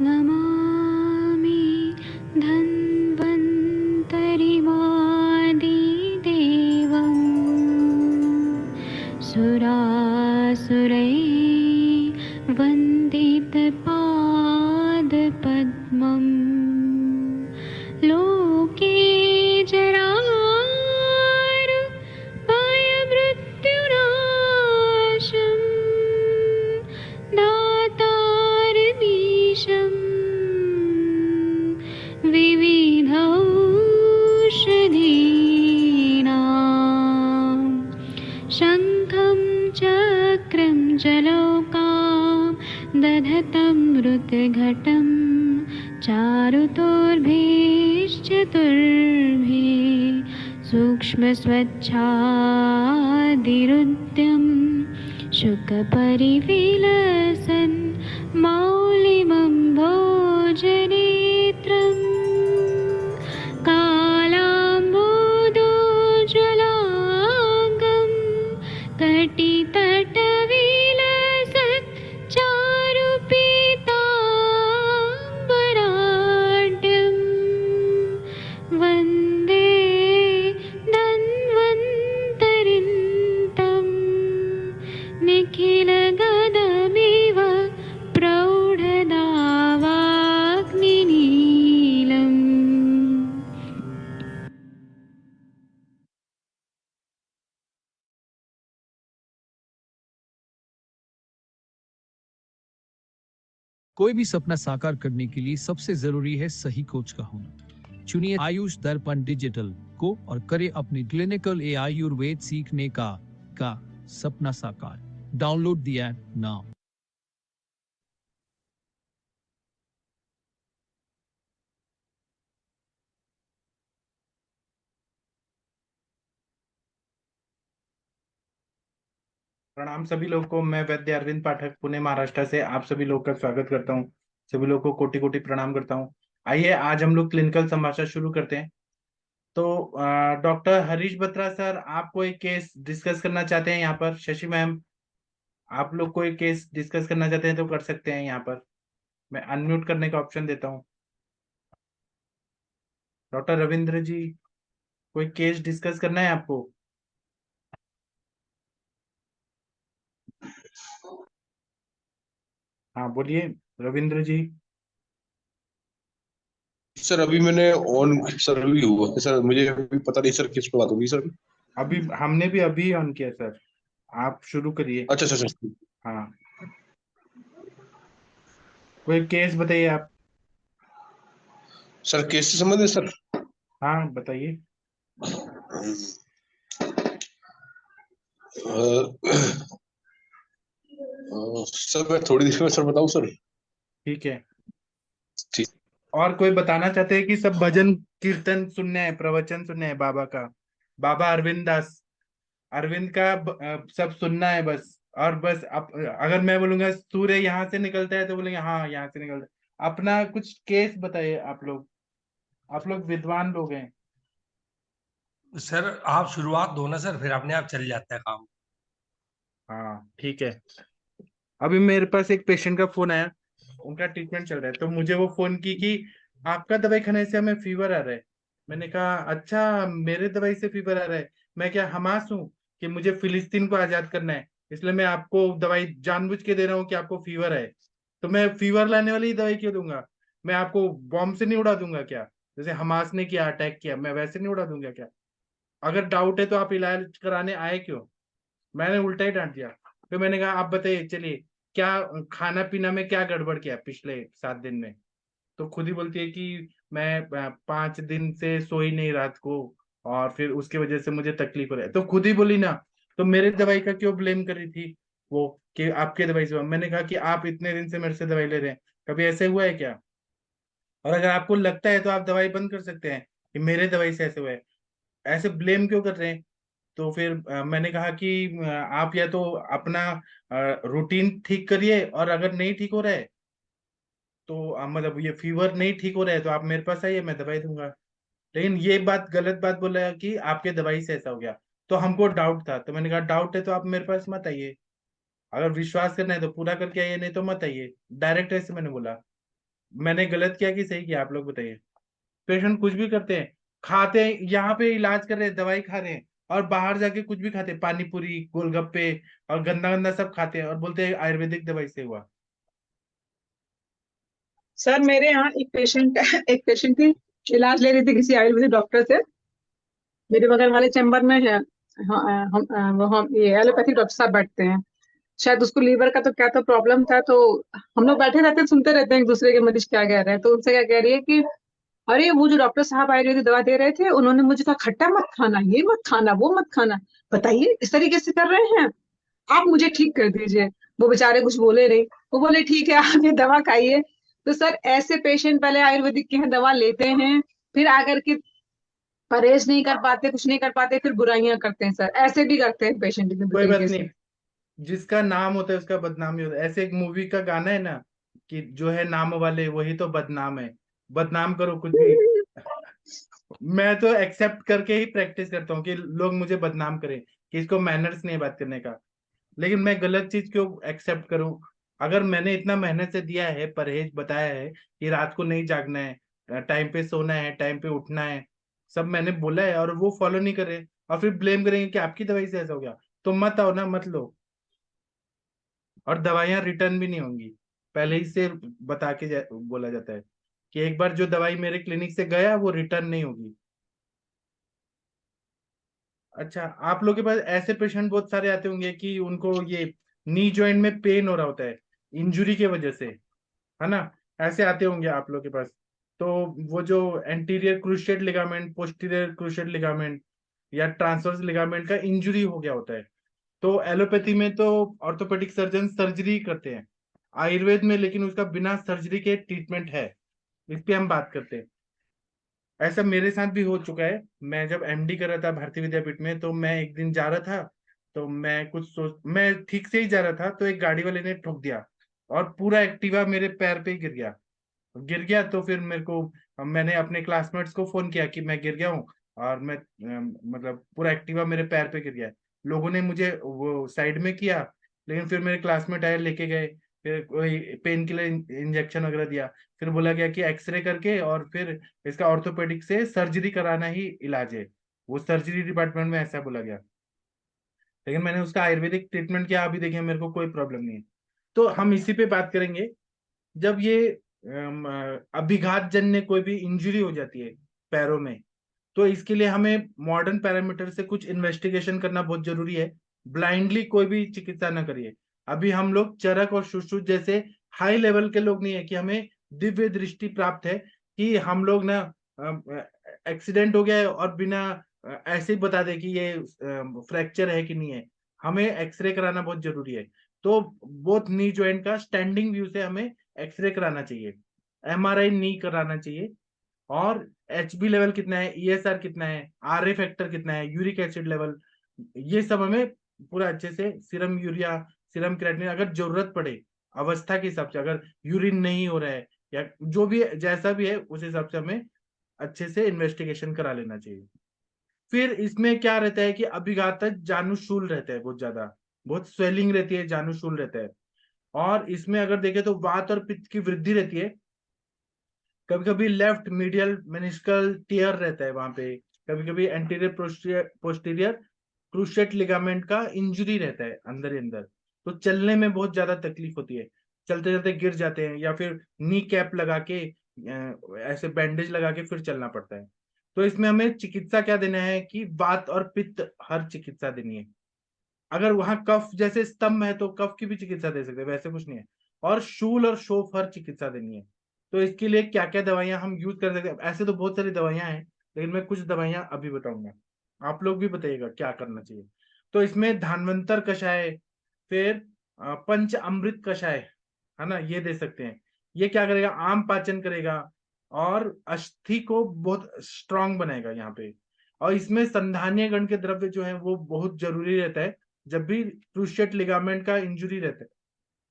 नमामि धन्वन्तरिमादिदेवम् सुरासुरैर्वन्दितपादपद्मम् लोके जरामृत्युनाशम् दातारमीशम् विविधौषधीनां शङ्खं चक्रं जलौकां दधतं मृतघटं चारुतोर्भिश्चतुर्भिः सूक्ष्मस्वच्छादिरुद्यं शुकपरिविलसन् मौलिमं भोजनेत्रम् कालाम्बोदोज्ज्वलाङ्गं कटितटविलसत् चारुपीताम्बराढ्यं वन्दे धन्वन्तरिन्तं निखिलगदमिव प्रौढदावाग्निनीलम्। कोई भी सपना साकार करने के लिए सबसे जरूरी है सही कोच का होना। चुनिए आयुष दर्पण डिजिटल को और करें अपनी क्लिनिकल आयुर्वेद सीखने का सपना साकार। Download the app now. प्रणाम सभी लोग को। मैं वैद्य अरविंद पाठक पुणे महाराष्ट्र से आप सभी लोग का स्वागत करता हूँ। सभी लोग को कोटि कोटि प्रणाम करता हूँ। आइए आज हम लोग क्लिनिकल संभाषण शुरू करते हैं। तो डॉक्टर हरीश बत्रा सर, आप कोई केस डिस्कस करना चाहते हैं यहाँ पर? शशि मैम, आप लोग कोई केस डिस्कस करना चाहते हैं तो कर सकते हैं यहाँ पर। मैं अनम्यूट करने का ऑप्शन देता हूँ। डॉक्टर रविंद्र जी, कोई केस डिस्कस करना है आपको? हाँ बोलिए रविंद्र जी। सर अभी मैंने ऑन सर अभी हुआ है सर, मुझे अभी पता नहीं सर किस पे बात होगी सर। अभी हमने भी अभी ऑन किया सर, आप शुरू करिए। अच्छा अच्छा अच्छा हाँ, कोई केस बताइए आप। सर, केस से संबंधित सर। हाँ बताइए। सर मैं थोड़ी देर में सर बताऊं सर। ठीक है। ठीक। और कोई बताना चाहते हैं कि सब भजन कीर्तन सुनने हैं, प्रवचन सुनने हैं बाबा का, बाबा अरविंद दास, अरविंद का सब सुनना है बस। और बस अगर मैं बोलूंगा सूर्य यहाँ से निकलता है तो बोलेंगे हाँ यहाँ से निकलता है। अपना कुछ केस बताइए आप लोग विद्वान लोग हैं। सर आप शुरुआत दो ना सर, फिर अपने आप चल जाता है काम। हाँ ठीक है। अभी मेरे पास एक पेशेंट का फोन आया, उनका ट्रीटमेंट चल रहा है, तो मुझे वो फोन की कि आपका दवाई खाने से हमें फीवर आ रहा है। मैंने कहा अच्छा, मेरे दवाई से फीवर आ रहा है? मैं क्या हमास हूँ कि मुझे फिलिस्तीन को आजाद करना है, इसलिए मैं आपको दवाई जानबूझ के दे रहा हूँ कि आपको फीवर है? तो मैं फीवर लाने वाली दवाई क्यों दूंगा? मैं आपको बॉम्ब से नहीं उड़ा दूंगा क्या? जैसे हमास ने किया, अटैक किया, मैं वैसे नहीं उड़ा दूंगा क्या? अगर डाउट है तो आप इलाज कराने आए क्यों? मैंने उल्टा ही डांट दिया। फिर मैंने कहा आप बताइए, चलिए क्या खाना पीना में क्या गड़बड़ किया पिछले 7 दिन में? तो खुद ही बोलती है कि मैं 5 दिन से सोई नहीं रात को, और फिर उसके वजह से मुझे तकलीफ हो रहा है। तो खुद ही बोली ना, तो मेरे दवाई का क्यों ब्लेम कर रही थी वो, कि आपके दवाई से हुआ? मैंने कहा कि आप इतने दिन से मेरे से दवाई ले रहे हैं, कभी ऐसे हुआ है क्या? और अगर आपको लगता है तो आप दवाई बंद कर सकते हैं कि मेरे दवाई से ऐसे हुआ है। ऐसे ब्लेम क्यों कर रहे हैं? तो फिर मैंने कहा कि आप या तो अपना रूटीन ठीक करिए, और अगर नहीं ठीक हो रहा है तो मतलब ये फीवर नहीं ठीक हो रहा है तो आप मेरे पास आइए, मैं दवाई दूंगा। लेकिन ये बात गलत बात बोला कि आपके दवाई से ऐसा हो गया। तो हमको डाउट था, तो मैंने कहा डाउट है तो आप मेरे पास मत आइए, अगर विश्वास करना है तो पूरा करके आइए, नहीं तो मत आइए। डायरेक्ट ऐसे मैंने बोला। मैंने गलत किया कि सही किया, आप लोग बताइए। पेशेंट कुछ भी करते हैं, खाते हैं, यहाँ पे इलाज कर रहे हैं, दवाई खा रहे हैं, और बाहर जाके कुछ भी खाते हैं, पानी पूरी, गोलगप्पे और गंदा गंदा सब खाते हैं, और बोलते हैं आयुर्वेदिक दवाई से हुआ। सर मेरे यहाँ एक पेशेंट की इलाज ले रही थी किसी आयुर्वेदिक डॉक्टर से। मेरे बगल वाले चैम्बर में है, हम ये एलोपैथिक डॉक्टर साहब बैठते हैं। शायद उसको लीवर का तो क्या तो प्रॉब्लम था, तो हम लोग बैठे रहते हैं, सुनते रहते हैं एक दूसरे के मरीज क्या कह रहे हैं। तो उनसे क्या कह रही है कि अरे वो जो डॉक्टर साहब आयुर्वेदिक दवा दे रहे थे, उन्होंने मुझे कहा खट्टा मत खाना, ये मत खाना, वो मत खाना। बताइए इस तरीके से कर रहे हैं, आप मुझे ठीक कर दीजिए। वो बेचारे कुछ बोले नहीं, वो बोले ठीक है आप ये दवा खाइए। तो सर ऐसे पेशेंट पहले आयुर्वेदिक की दवा लेते हैं, फिर आकर के परहेज नहीं कर पाते, कुछ नहीं कर पाते, फिर बुराइयां करते हैं। सर ऐसे भी करते हैं पेशेंट इतने कोई बात तरीके नहीं, से। जिसका नाम होता है उसका बदनामी होता है। ऐसे एक मूवी का गाना है ना, कि जो है नाम वाले वही तो बदनाम है। बदनाम करो कुछ भी, मैं तो एक्सेप्ट करके ही प्रैक्टिस करता हूँ कि लोग मुझे बदनाम करें, कि इसको मैनर्स नहीं है बात करने का। लेकिन मैं गलत चीज क्यों एक्सेप्ट करूं? अगर मैंने इतना मेहनत से दिया है, परहेज बताया है कि रात को नहीं जागना है, टाइम पे सोना है, टाइम पे उठना है, सब मैंने बोला है, और वो फॉलो नहीं करे, और फिर ब्लेम करेंगे कि आपकी दवाई से ऐसा हो गया, तो मत आओ ना, मत लो। और दवाइयां रिटर्न भी नहीं होंगी, पहले ही से बता के बोला जाता है कि एक बार जो दवाई मेरे क्लिनिक से गया वो रिटर्न नहीं होगी। अच्छा, आप लोग के पास ऐसे पेशेंट बहुत सारे आते होंगे कि उनको ये नी जॉइंट में पेन हो रहा होता है, इंजुरी के वजह से, है ना? ऐसे आते होंगे आप लोग के पास। तो वो जो anterior cruciate ligament, posterior cruciate ligament या ट्रांसवर्स लिगामेंट का इंजुरी हो गया होता है, तो एलोपैथी में तो ऑर्थोपेडिक सर्जन सर्जरी करते हैं। आयुर्वेद में लेकिन उसका बिना सर्जरी के ट्रीटमेंट है, इस पे हम बात करते हैं। ऐसा मेरे साथ भी हो चुका है। मैं जब एमडी कर रहा था भारतीय विद्यापीठ में, तो मैं एक दिन जा रहा था, तो मैं ठीक से ही जा रहा था, तो एक गाड़ी वाले ने ठोक दिया, और पूरा एक्टिवा मेरे पैर पे ही गिर गया। तो फिर मैंने अपने क्लासमेट्स को फोन किया कि मैं गिर गया हूँ, और मतलब पूरा एक्टिवा मेरे पैर पे गिर गया। लोगों ने मुझे वो साइड में किया, लेकिन फिर मेरे क्लासमेट आए, लेके गए, फिर कोई पेन किलर इंजेक्शन वगैरह दिया। फिर बोला गया कि एक्सरे करके और फिर इसका ऑर्थोपेडिक से सर्जरी कराना ही इलाज है। वो सर्जरी डिपार्टमेंट में ऐसा बोला गया, लेकिन मैंने उसका आयुर्वेदिक ट्रीटमेंट किया, अभी देखिए मेरे को कोई प्रॉब्लम नहीं है। तो हम इसी पे बात करेंगे। जब ये अभिघात जन्य कोई भी इंजरी हो जाती है पैरों में, तो इसके लिए हमें मॉडर्न पैरामीटर से कुछ इन्वेस्टिगेशन करना बहुत जरूरी है। ब्लाइंडली कोई भी चिकित्सा ना करिए। अभी हम लोग चरक और सुश्रुत जैसे हाई लेवल के लोग नहीं है कि हमें दिव्य दृष्टि प्राप्त है, कि हम लोग ना एक्सीडेंट हो गया है और बिना ऐसे ही बता दे कि ये फ्रैक्चर है कि नहीं है। हमें एक्सरे कराना बहुत जरूरी है। तो बोथ नी जॉइंट का स्टैंडिंग व्यू से हमें एक्सरे कराना चाहिए, एमआरआई नी कराना चाहिए, और एचबी लेवल कितना है, ईएसआर कितना है, आरए फैक्टर कितना है, यूरिक एसिड लेवल, ये सब हमें पूरा अच्छे से, सीरम यूरिया, सीरम क्रेटिनिन, अगर जरूरत पड़े अवस्था के हिसाब से, अगर यूरिन नहीं हो रहा है या जो भी जैसा भी है, उस हिसाब से हमें अच्छे से इन्वेस्टिगेशन करा लेना चाहिए। फिर इसमें क्या रहता है कि अभिघातक जानुशूल रहता है, बहुत ज्यादा, बहुत स्वेलिंग रहती है, जानुशूल रहता है। और इसमें अगर देखें तो वात और पित्त की वृद्धि रहती है। कभी कभी लेफ्ट मीडियल मेनिस्कल टियर रहता है वहां पे, कभी कभी एंटीरियर पोस्टीरियर क्रूशिएट लिगामेंट का इंजरी रहता है अंदर ही अंदर। तो चलने में बहुत ज्यादा तकलीफ होती है, चलते चलते गिर जाते हैं, या फिर नी कैप लगा के ऐसे बैंडेज लगा के फिर चलना पड़ता है। तो इसमें हमें चिकित्सा क्या देना है कि वात और पित्त हर चिकित्सा देनी है। अगर वहां कफ जैसे स्तंभ है तो कफ की भी चिकित्सा दे सकते हैं, वैसे कुछ नहीं है। और शूल और शोफ हर चिकित्सा देनी है। तो इसके लिए क्या क्या दवाइयां हम यूज कर सकते हैं? ऐसे तो बहुत सारी दवाइयां हैं, लेकिन मैं कुछ दवाइयां अभी बताऊंगा, आप लोग भी बताइएगा क्या करना चाहिए। तो इसमें धानवंतर कषाय, फिर पंच अमृत कषाय, है ना, ये दे सकते हैं। ये क्या करेगा, आम पाचन करेगा, और अस्थि को बहुत स्ट्रांग बनाएगा यहाँ पे। और इसमें संधानीय गण के द्रव्य जो है वो बहुत जरूरी रहता है, जब भी क्रूशिएट लिगामेंट का इंजुरी रहता है।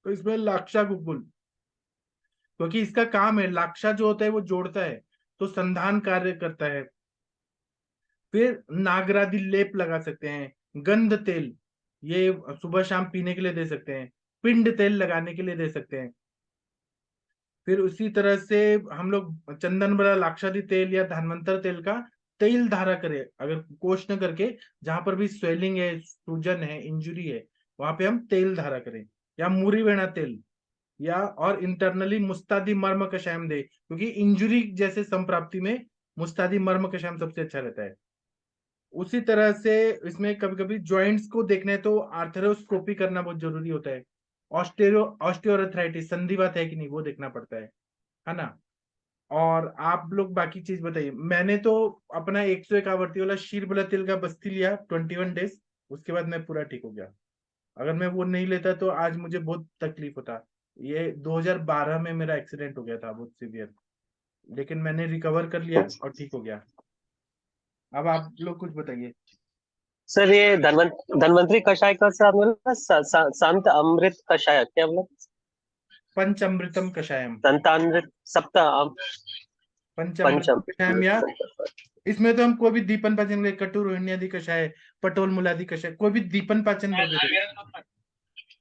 तो इसमें लाक्षा गुगुल, क्योंकि इसका काम है, लाक्षा जो होता है वो जोड़ता है, तो संधान कार्य करता है। फिर नागरादि लेप लगा सकते हैं, गंध तेल, ये सुबह शाम पीने के लिए दे सकते हैं, पिंड तेल लगाने के लिए दे सकते हैं। फिर उसी तरह से हम लोग चंदन बड़ा लाक्षादी तेल या धन्वंतर तेल का तेल धारा करें, अगर कोष न करके जहां पर भी स्वेलिंग है, सूजन है, इंजुरी है, वहां पे हम तेल धारा करें, या मूरी वेणा तेल, या और इंटरनली मुस्तादी मर्म कषायम दे, क्योंकि इंजुरी जैसे संप्राप्ति में मुस्तादी मर्म कषायम सबसे अच्छा रहता है। उसी तरह से इसमें कभी कभी जॉइंट्स को देखना है तो आर्थरोस्कोपी करना बहुत जरूरी होता है। ऑस्टियोआर्थराइटिस संधिवात है कि नहीं वो देखना पड़ता है ना। और आप लोग बाकी चीज बताइए। मैंने तो अपना 101 आवर्ती वाला शीर तिल का बस्ती लिया 21 डेज, उसके बाद मैं पूरा ठीक हो गया। अगर मैं वो नहीं लेता तो आज मुझे बहुत तकलीफ होता। ये 2012 में मेरा एक्सीडेंट हो गया था बहुत सीवियर, लेकिन मैंने रिकवर कर लिया और ठीक हो गया। अब आप लोग कुछ बताइए। सर ये धन्वंतरी कषाय का सर आपने बोला संत अमृत कषाय क्या बोला? पंचामृतम कषायम, संतामृत सप्त पंचामृतम पंचम कषायम, या इसमें तो हम कोई भी दीपन पाचन ले, कटु रोहिणी आदि कषाय, पटोल मूलादि कषाय, कोई भी दीपन पाचन द्रव्य दे।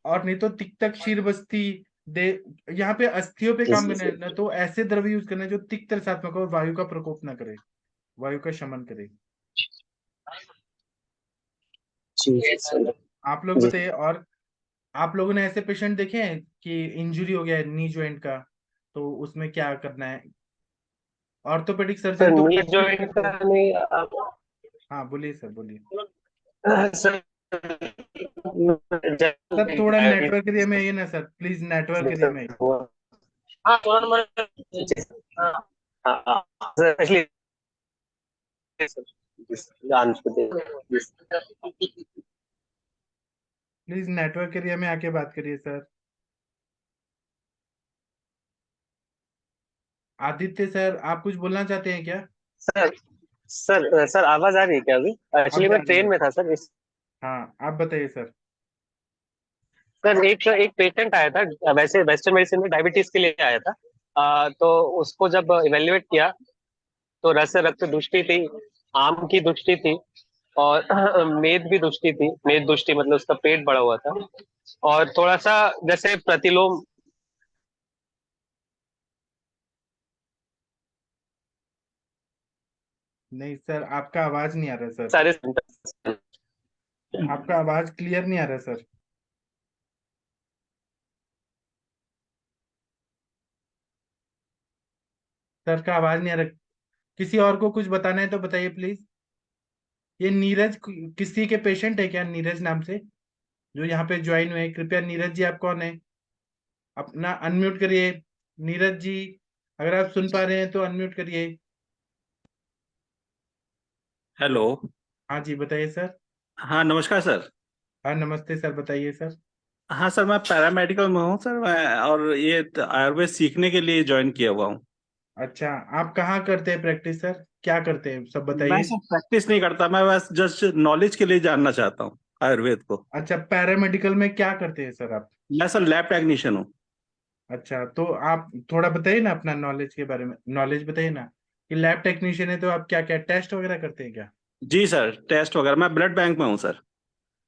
और नहीं तो तिक्तक क्षीर बस्ती दे। यहाँ पे अस्थियों पे काम करना है ना, तो ऐसे द्रव्य यूज करना है जो तिक्त रसात्मक और वायु का प्रकोप ना करे, वायु का शमन करे। आप लोग बताइए। और आप लोगों ने ऐसे पेशेंट देखे हैं कि इंजुरी हो गया है नी जॉइंट का, तो उसमें क्या करना है? ऑर्थोपेडिक सर सर्जन तो नी जॉइंट का नहीं हाँ बोलिए सर, बोलिए सर सर। थोड़ा नेटवर्क एरिया में आइए ना सर, प्लीज नेटवर्क एरिया में आइए। हाँ थोड़ा नंबर हाँ स्पेशली प्लीज नेटवर्क एरिया में आके बात करिए सर। आदित्य सर, आप कुछ बोलना चाहते हैं क्या? सर सर आवाज आ रही है क्या अभी? एक्चुअली अब मैं ट्रेन में था सर हाँ आप बताइए सर। सर एक पेशेंट आया था, वैसे वेस्टर्न मेडिसिन में डायबिटीज के लिए आया था। तो उसको जब इवेल्युएट किया तो रस रक्त दुष्टि थी, आम की दुष्टि थी, और मेद भी दुष्टि थी। मेद दुष्टि मतलब उसका पेट बड़ा हुआ था, और थोड़ा सा जैसे प्रतिलोम। नहीं सर, आपका आवाज नहीं आ रहा सर, सारे आपका आवाज क्लियर नहीं आ रहा सर। सर का आवाज नहीं आ रहा। किसी और को कुछ बताना है तो बताइए प्लीज। ये नीरज किसी के पेशेंट है क्या, नीरज नाम से, जो यहाँ पे ज्वाइन हुए? कृपया नीरज जी, आप कौन है? अपना अनम्यूट करिए। नीरज जी, अगर आप सुन पा रहे हैं तो अनम्यूट करिए। हेलो। हाँ जी बताइए सर। हाँ नमस्कार सर। हाँ नमस्ते सर, बताइए सर। हाँ सर, मैं पैरामेडिकल में हूँ सर। मैं और ये आयुर्वेद सीखने के लिए ज्वाइन किया हुआ हूँ। अच्छा, आप कहाँ करते हैं प्रैक्टिस सर, क्या करते हैं सब मैं बताइए। सर प्रैक्टिस नहीं करता, मैं बस जस्ट नॉलेज के लिए जानना चाहता हूँ आयुर्वेद को। अच्छा, पैरामेडिकल में क्या करते हैं सर आप? मैं सर लैब टेक्नीशियन हूँ। अच्छा, तो आप थोड़ा बताइए ना अपना नॉलेज के बारे में, नॉलेज बताइए ना कि लैब टेक्नीशियन है तो आप क्या क्या टेस्ट वगैरह करते हैं क्या? जी सर, टेस्ट वगैरह मैं ब्लड बैंक में हूँ सर।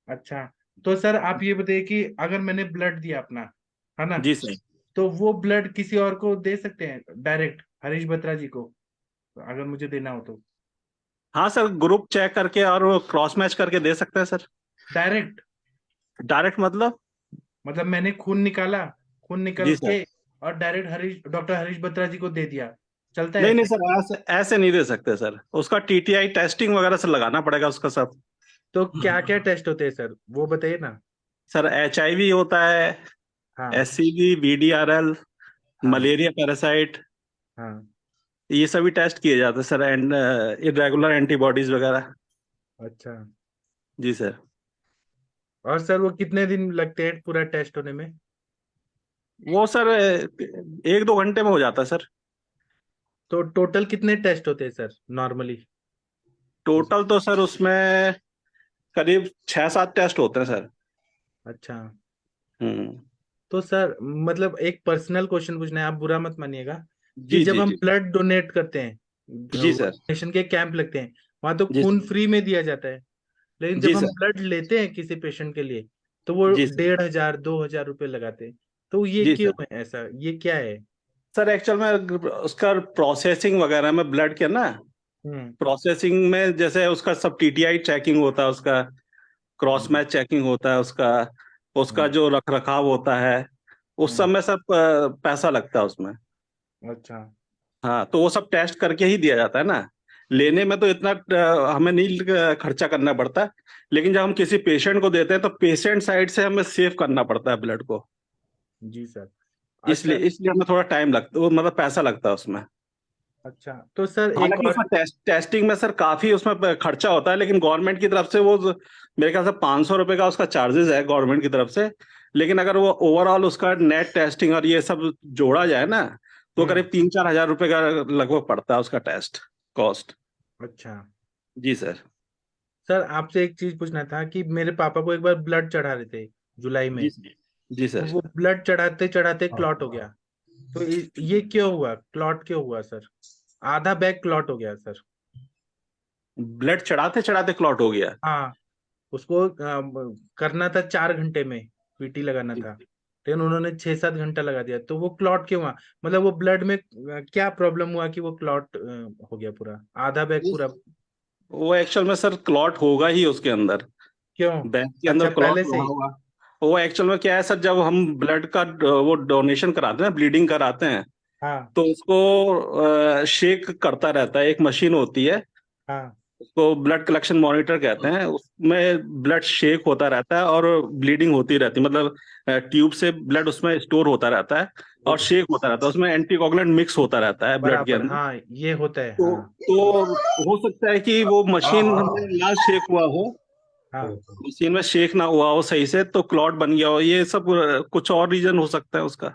अच्छा, तो सर आप ये बताइए कि अगर मैंने ब्लड दिया अपना, है ना, जी सर। तो वो ब्लड किसी और को दे सकते हैं डायरेक्ट, हरीश बत्रा जी को, अगर मुझे देना हो तो? हाँ सर, ग्रुप चेक करके और क्रॉस मैच करके दे सकते हैं सर। डायरेक्ट डायरेक्ट मतलब मैंने खून निकाला, खून निकल जी सर। के और डायरेक्ट डॉक्टर हरीश बत्रा जी को दे दिया, चलता है नहीं नहीं ऐसे? सर, ऐसे ऐसे नहीं दे सकते सर। उसका टीटीआई टेस्टिंग वगैरह से लगाना पड़ेगा उसका सब। तो क्या क्या टेस्ट होते हैं सर, वो बताइए ना। सर HIV होता है, हाँ SCV, VDRL, हाँ मलेरिया पैरासाइट, हाँ। ये सभी टेस्ट किए जाते हैं सर। एंड इरेगुलर एंटीबॉडीज वगैरह। अच्छा, जी सर। और सर वो कितने दिन लगते हैं पूरा टेस्ट होने में? वो सर 1-2 घंटे में हो जाता है सर। तो टोटल कितने टेस्ट होते हैं सर नॉर्मली? टोटल तो सर उसमें करीब 6-7 टेस्ट होते हैं सर। अच्छा, हम्म। तो सर मतलब एक पर्सनल क्वेश्चन पूछना है, आप बुरा मत मानिएगा, कि जी जब जी हम जी। ब्लड डोनेट करते हैं, जी सर। वैक्सीनेशन के कैंप लगते हैं, वहां तो जी खून सर। फ्री में दिया जाता है, लेकिन जी जब हम सर। ब्लड लेते हैं किसी पेशेंट के लिए तो वो जी सर। 1,500 2,000 रुपये लगाते हैं। तो ये जी क्यों सर। है ऐसा, ये क्या है? सर एक्चुअल में उसका प्रोसेसिंग वगैरह में ब्लड के ना, प्रोसेसिंग में जैसे उसका सब टीटीआई चेकिंग होता है, उसका क्रॉस मैच चेकिंग होता है, उसका उसका जो रख रखाव होता है, उस सब में सब पैसा लगता है उसमें। अच्छा। हाँ, तो वो सब टेस्ट करके ही दिया जाता है ना। लेने में तो इतना हमें नहीं खर्चा करना पड़ता, लेकिन जब हम किसी पेशेंट को देते हैं तो पेशेंट साइड से हमें सेव करना पड़ता है ब्लड को। जी सर। इसलिए अच्छा। इसलिए हमें थोड़ा टाइम लगता, वो मतलब पैसा लगता है उसमें। अच्छा तो सर एक हालांकि और। उसमें टेस्टिंग में सर काफी उसमें खर्चा होता है, लेकिन गवर्नमेंट की तरफ से वो मेरे ख्याल से 500 रुपए का उसका चार्जेस है गवर्नमेंट की तरफ से। लेकिन अगर वो ओवरऑल उसका नेट टेस्टिंग और ये सब जोड़ा जाए ना, तो करीब 3-4 हजार रुपए का लगभग पड़ता है उसका टेस्ट कॉस्ट। अच्छा जी सर। सर, आपसे एक चीज पूछना था कि मेरे पापा को एक बार ब्लड चढ़ा रहे थे जुलाई में। जी सर। जी तो सर। वो ब्लड चढ़ाते चढ़ाते क्लॉट हो गया। तो ये क्यों हुआ, क्लॉट क्यों हुआ सर? आधा बैग क्लॉट हो गया सर। ब्लड चढ़ाते चढ़ाते क्लॉट हो गया। हाँ, उसको करना था 4 घंटे में, पीटी लगाना था, लेकिन उन्होंने 6-7 घंटा लगा दिया। तो वो क्लॉट क्यों हुआ? मतलब वो ब्लड में क्या प्रॉब्लम हुआ कि वो क्लॉट हो गया पूरा, आधा बैग पूरा? वो एक्चुअल में सर क्लॉट होगा ही उसके अंदर, क्यों? बैग के अंदर अच्छा, क्लॉट पहले से हुआ ही? होगा। वो एक्चुअल में क्या है सर, जब हम ब्लड का वो डोनेशन कराते हैं, ब्लीडिंग कराते हैं, हाँ तो उसको शेक करता रहता है, एक मशीन होती है, हाँ। उसको ब्लड कलेक्शन मॉनिटर कहते हैं। उसमें ब्लड शेक होता रहता है और ब्लीडिंग होती रहती है, मतलब ट्यूब से ब्लड उसमें स्टोर होता रहता है और शेक होता रहता है, उसमें एंटीकोगुलेंट मिक्स होता रहता है ब्लड के बराबर, अंदर। हाँ ये होता है, तो हाँ। तो हो सकता है कि वो मशीन में ना शेक हुआ हो, हाँ। मशीन में शेक ना हुआ हो सही से, तो क्लॉट बन गया हो। ये सब कुछ और रीजन हो सकता है उसका।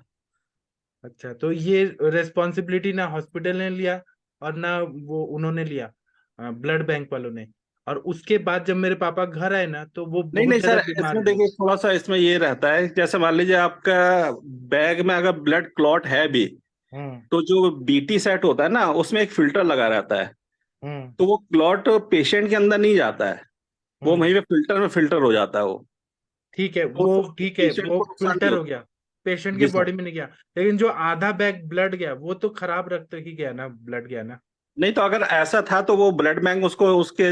अच्छा, तो ये रेस्पॉन्सिबिलिटी ना हॉस्पिटल ने लिया और ना वो उन्होंने लिया, ब्लड बैंक वालों ने। और उसके बाद जब मेरे पापा घर आए ना, तो वो नहीं बहुत नहीं ज्यादा सर, बीमार इसमें हुए। देखिए थोड़ा सा इसमें ये रहता है, जैसे मान लीजिए आपका बैग में अगर ब्लड क्लॉट है भी, हम्म तो जो बीटी सेट होता है ना, उसमें एक फिल्टर लगा रहता है। हम्म तो वो क्लॉट पेशेंट के अंदर नहीं जाता है, वो हम्म। वहीं पे फिल्टर में फिल्टर हो जाता है वो। ठीक है, तो वो उससे ठीक है, पेशेंट वो को नुकसान नहीं फिल्टर हो होता। गया, पेशेंट के जी सर। बॉडी में नहीं गया। लेकिन जो आधा बैग ब्लड गया, वो तो खराब रक्त ही गया ना, ब्लड गया ना। नहीं तो अगर ऐसा था तो वो ब्लड बैंक उसको उसके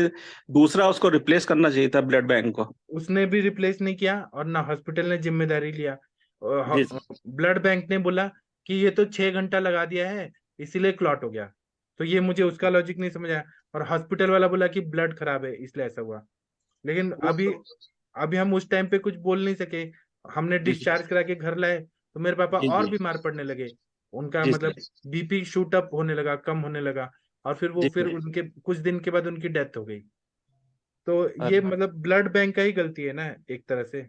दूसरा उसको रिप्लेस करना चाहिए था ब्लड बैंक को। उसने भी रिप्लेस नहीं किया और ना हॉस्पिटल ने जिम्मेदारी लिया। जी सर। ब्लड बैंक ने बोला कि ये तो 6 घंटा लगा दिया है, इसीलिए क्लॉट हो गया। तो ये मुझे उसका लॉजिक नहीं समझ आया। और हॉस्पिटल वाला बोला कि ब्लड खराब है इसलिए ऐसा हुआ। लेकिन वो अभी तो अभी हम उस टाइम पे कुछ बोल नहीं सके। हमने जी सर। डिस्चार्ज करा के घर लाए, तो मेरे पापा जी और जी। बीमार पड़ने लगे। उनका जी मतलब सर। बीपी शूट अप होने लगा, कम होने लगा। और फिर वो जी फिर सर। उनके कुछ दिन के बाद उनकी डेथ हो गई। तो ये अरे, मतलब ब्लड बैंक का ही गलती है ना, एक तरह से।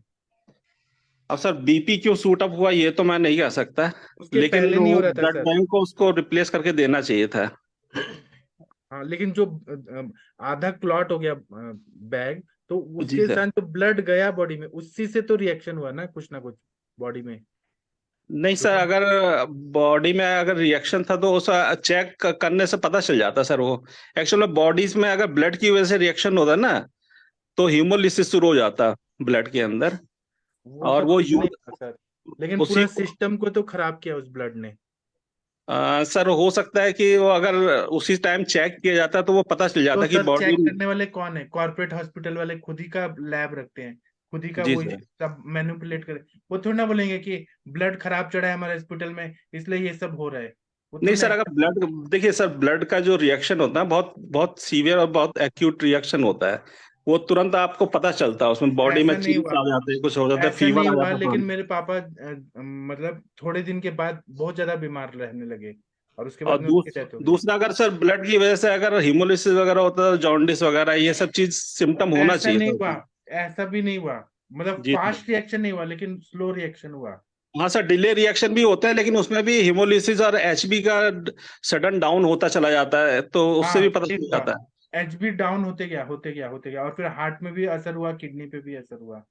अब सर बीपी क्यों सूट अप हुआ ये तो मैं नहीं कह सकता, उसके लेकिन पहले नहीं वो हो रहा था ब्लड सर। बैंक को उसको रिप्लेस करके देना चाहिए था। हाँ, लेकिन जो आधा क्लॉट हो गया बैग, तो जी उसके सर। साथ जो ब्लड गया बॉडी में, उसी से तो रिएक्शन हुआ ना कुछ बॉडी में। नहीं जो सर, अगर बॉडी में अगर रिएक्शन था तो उस चेक करने से पता चल जाता सर। वो एक्चुअल में बॉडीज में अगर ब्लड की वजह से रिएक्शन होता ना, तो हीमोलिसिस शुरू हो जाता ब्लड के अंदर, वो और सब वो कुछ नहीं यूज था सर। लेकिन उसी पूरा को सिस्टम को तो खराब किया उस ब्लड ने। सर हो सकता है कि वो अगर उसी टाइम चेक किया जाता तो वो पता चल तो जाता कि सर, बॉडी। चेक करने वाले कौन है? कॉर्पोरेट हॉस्पिटल वाले खुद ही का लैब रखते हैं, खुद ही का जी वो सर। सब मैनिपुलेट करे। वो थोड़ी ना बोलेंगे कि ब्लड खराब चढ़ा है हमारे हॉस्पिटल में, इसलिए ये सब हो रहा है। वो नहीं थोड़ी ना सर, अगर accept ब्लड, देखिए सर, ब्लड का जो रिएक्शन होता है बहुत बहुत सीवियर और बहुत एक्यूट रिएक्शन होता है। वो तुरंत आपको पता चलता है, उसमें बॉडी में ऐसा नहीं चीज हुआ, आ जाते हैं, कुछ हो जाता है, ऐसा नहीं फीवर आ हुआ। जाता है लेकिन तुरंत। मेरे पापा मतलब थोड़े दिन के बाद बहुत ज्यादा बीमार रहने लगे, और उसके और बाद में उनकी डेथ हो गई। दूसरा, अगर सर ब्लड की वजह से अगर हिमोलिसिस वगैरह होता है, जॉन्डिस वगैरह, ये सब चीज सिम्टम होना ऐसा चाहिए नहीं था हुआ, उसमें। ऐसा भी नहीं हुआ। मतलब जी सर। फास्ट रिएक्शन नहीं हुआ, लेकिन स्लो रिएक्शन हुआ। हाँ सर, डिले रिएक्शन भी होता है, लेकिन उसमें भी हिमोलिसिस और एचबी का सडन डाउन होता चला जाता है, तो उससे भी हाँ, पता चल जाता है। एचबी डाउन होते गया होते गया होते गया, और फिर हार्ट में भी असर हुआ, किडनी पे भी असर हुआ।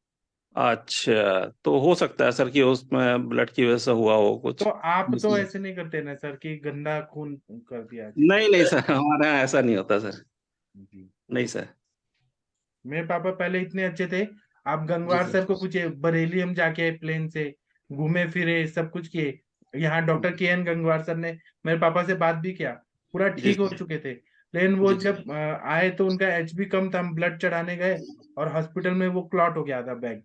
अच्छा, तो हो सकता है सर कि उसमें ब्लड की वजह से हुआ हो तो कुछ। आप तो इसलिए ऐसे नहीं करते ना सर कि गंदा खून कर दिया? नहीं नहीं सर, हमारे यहाँ ऐसा नहीं होता सर। जी। नहीं सर। मेरे पापा पहले इतने अच्छे थे। आप जी गंगवार सर। सर को पूछिए, बरेली हम जाके आए प्लेन से, घूमे फिरे, सब कुछ किए। यहाँ डॉक्टर के एन गंगवार सर ने मेरे पापा से बात भी किया, पूरा जी ठीक हो जी चुके थे। लेकिन वो जी जी जब आए तो उनका एचबी कम था, हम ब्लड चढ़ाने गए और हॉस्पिटल में वो क्लॉट हो गया था बैग,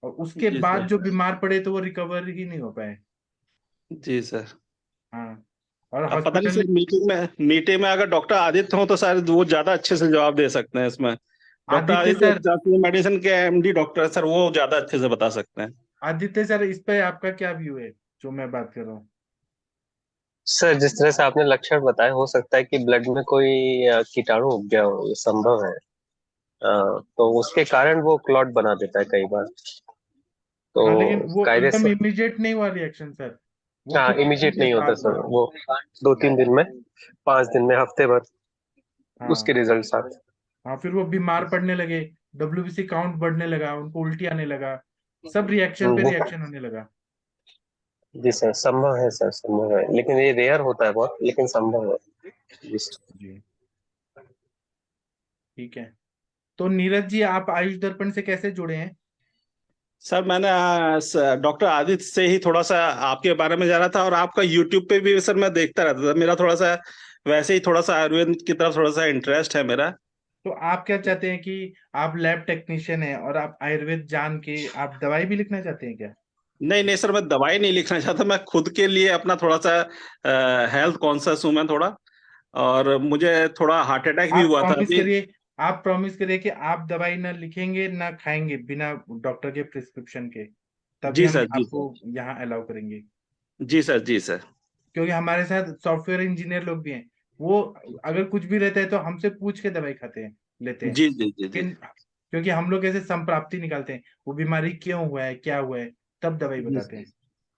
और उसके जी बाद सर। जो बीमार पड़े तो वो रिकवर ही नहीं हो पाए। जी सर। हाँ, और अब पता नहीं हॉस्पिटल सर, मीटिंग में अगर डॉक्टर आदित्य हो तो शायद वो ज्यादा अच्छे से जवाब दे सकते हैं इसमें। Doctor Aditya Aditya sir, medicine के एमडी डॉक्टर है सर, वो ज्यादा अच्छे से बता सकते हैं। आदित्य सर इस पे आपका क्या व्यू है जो मैं बात कर रहा हूँ? सर जिस तरह से आपने लक्षण बताए, हो सकता है कि ब्लड में कोई कीटाणु उग गया हो, ये संभव है। तो उसके कारण वो क्लॉट बना देता है कई बार। तो हाँ, लेकिन वो कायदे एकदम से इमीडिएट नहीं हुआ रिएक्शन सर, वो हाँ, कुछ इमीडिएट नहीं होता बाद सर हुआ। वो, 2-3 दिन में, 5 दिन में, हफ्ते भर उसके हाँ रिजल्ट आते हाँ, फिर वो बीमार पड़ने लगे, डब्ल्यूबीसी काउंट बढ़ने लगा, उनको उल्टी आने लगा, सब रिएक्शन पे हैं। रिएक्शन होने लगा। जी सर, संभव है सर, संभव है, लेकिन ये रेयर होता है बहुत, लेकिन संभव है। जी सर। जी, ठीक है। तो नीरज जी, आप आयुष दर्पण से कैसे जुड़े हैं? सर मैंने डॉक्टर आदित्य से ही थोड़ा सा आपके बारे में जाना था, और आपका यूट्यूब पे भी सर मैं देखता रहता था। मेरा थोड़ा सा वैसे ही थोड़ा सा आयुर्वेद की तरफ थोड़ा सा इंटरेस्ट है मेरा। तो आप क्या चाहते हैं कि आप लैब टेक्नीशियन हैं और आप आयुर्वेद जान के आप दवाई भी लिखना चाहते हैं क्या? नहीं नहीं सर, मैं दवाई नहीं लिखना चाहता। मैं खुद के लिए अपना थोड़ा सा हेल्थ कॉन्शियस हूँ मैं थोड़ा। और मुझे थोड़ा हार्ट अटैक भी आप हुआ था प्रॉमिस अभी। करिए, आप प्रॉमिस करिए कि आप दवाई ना लिखेंगे ना खाएंगे बिना डॉक्टर के प्रिस्क्रिप्शन के, तभी जी हम सर। जी आपको सर। यहाँ अलाउ करेंगे। जी सर। जी सर। क्योंकि हमारे साथ सॉफ्टवेयर इंजीनियर लोग भी हैं, वो अगर कुछ भी रहता है तो हमसे पूछ के दवाई खाते हैं, लेते हैं। जी जी जी जी लेकिन क्योंकि हम लोग ऐसे संप्राप्ति निकालते हैं, वो बीमारी क्यों हुआ है, क्या हुआ है, तब दवाई जी बताते हैं। जी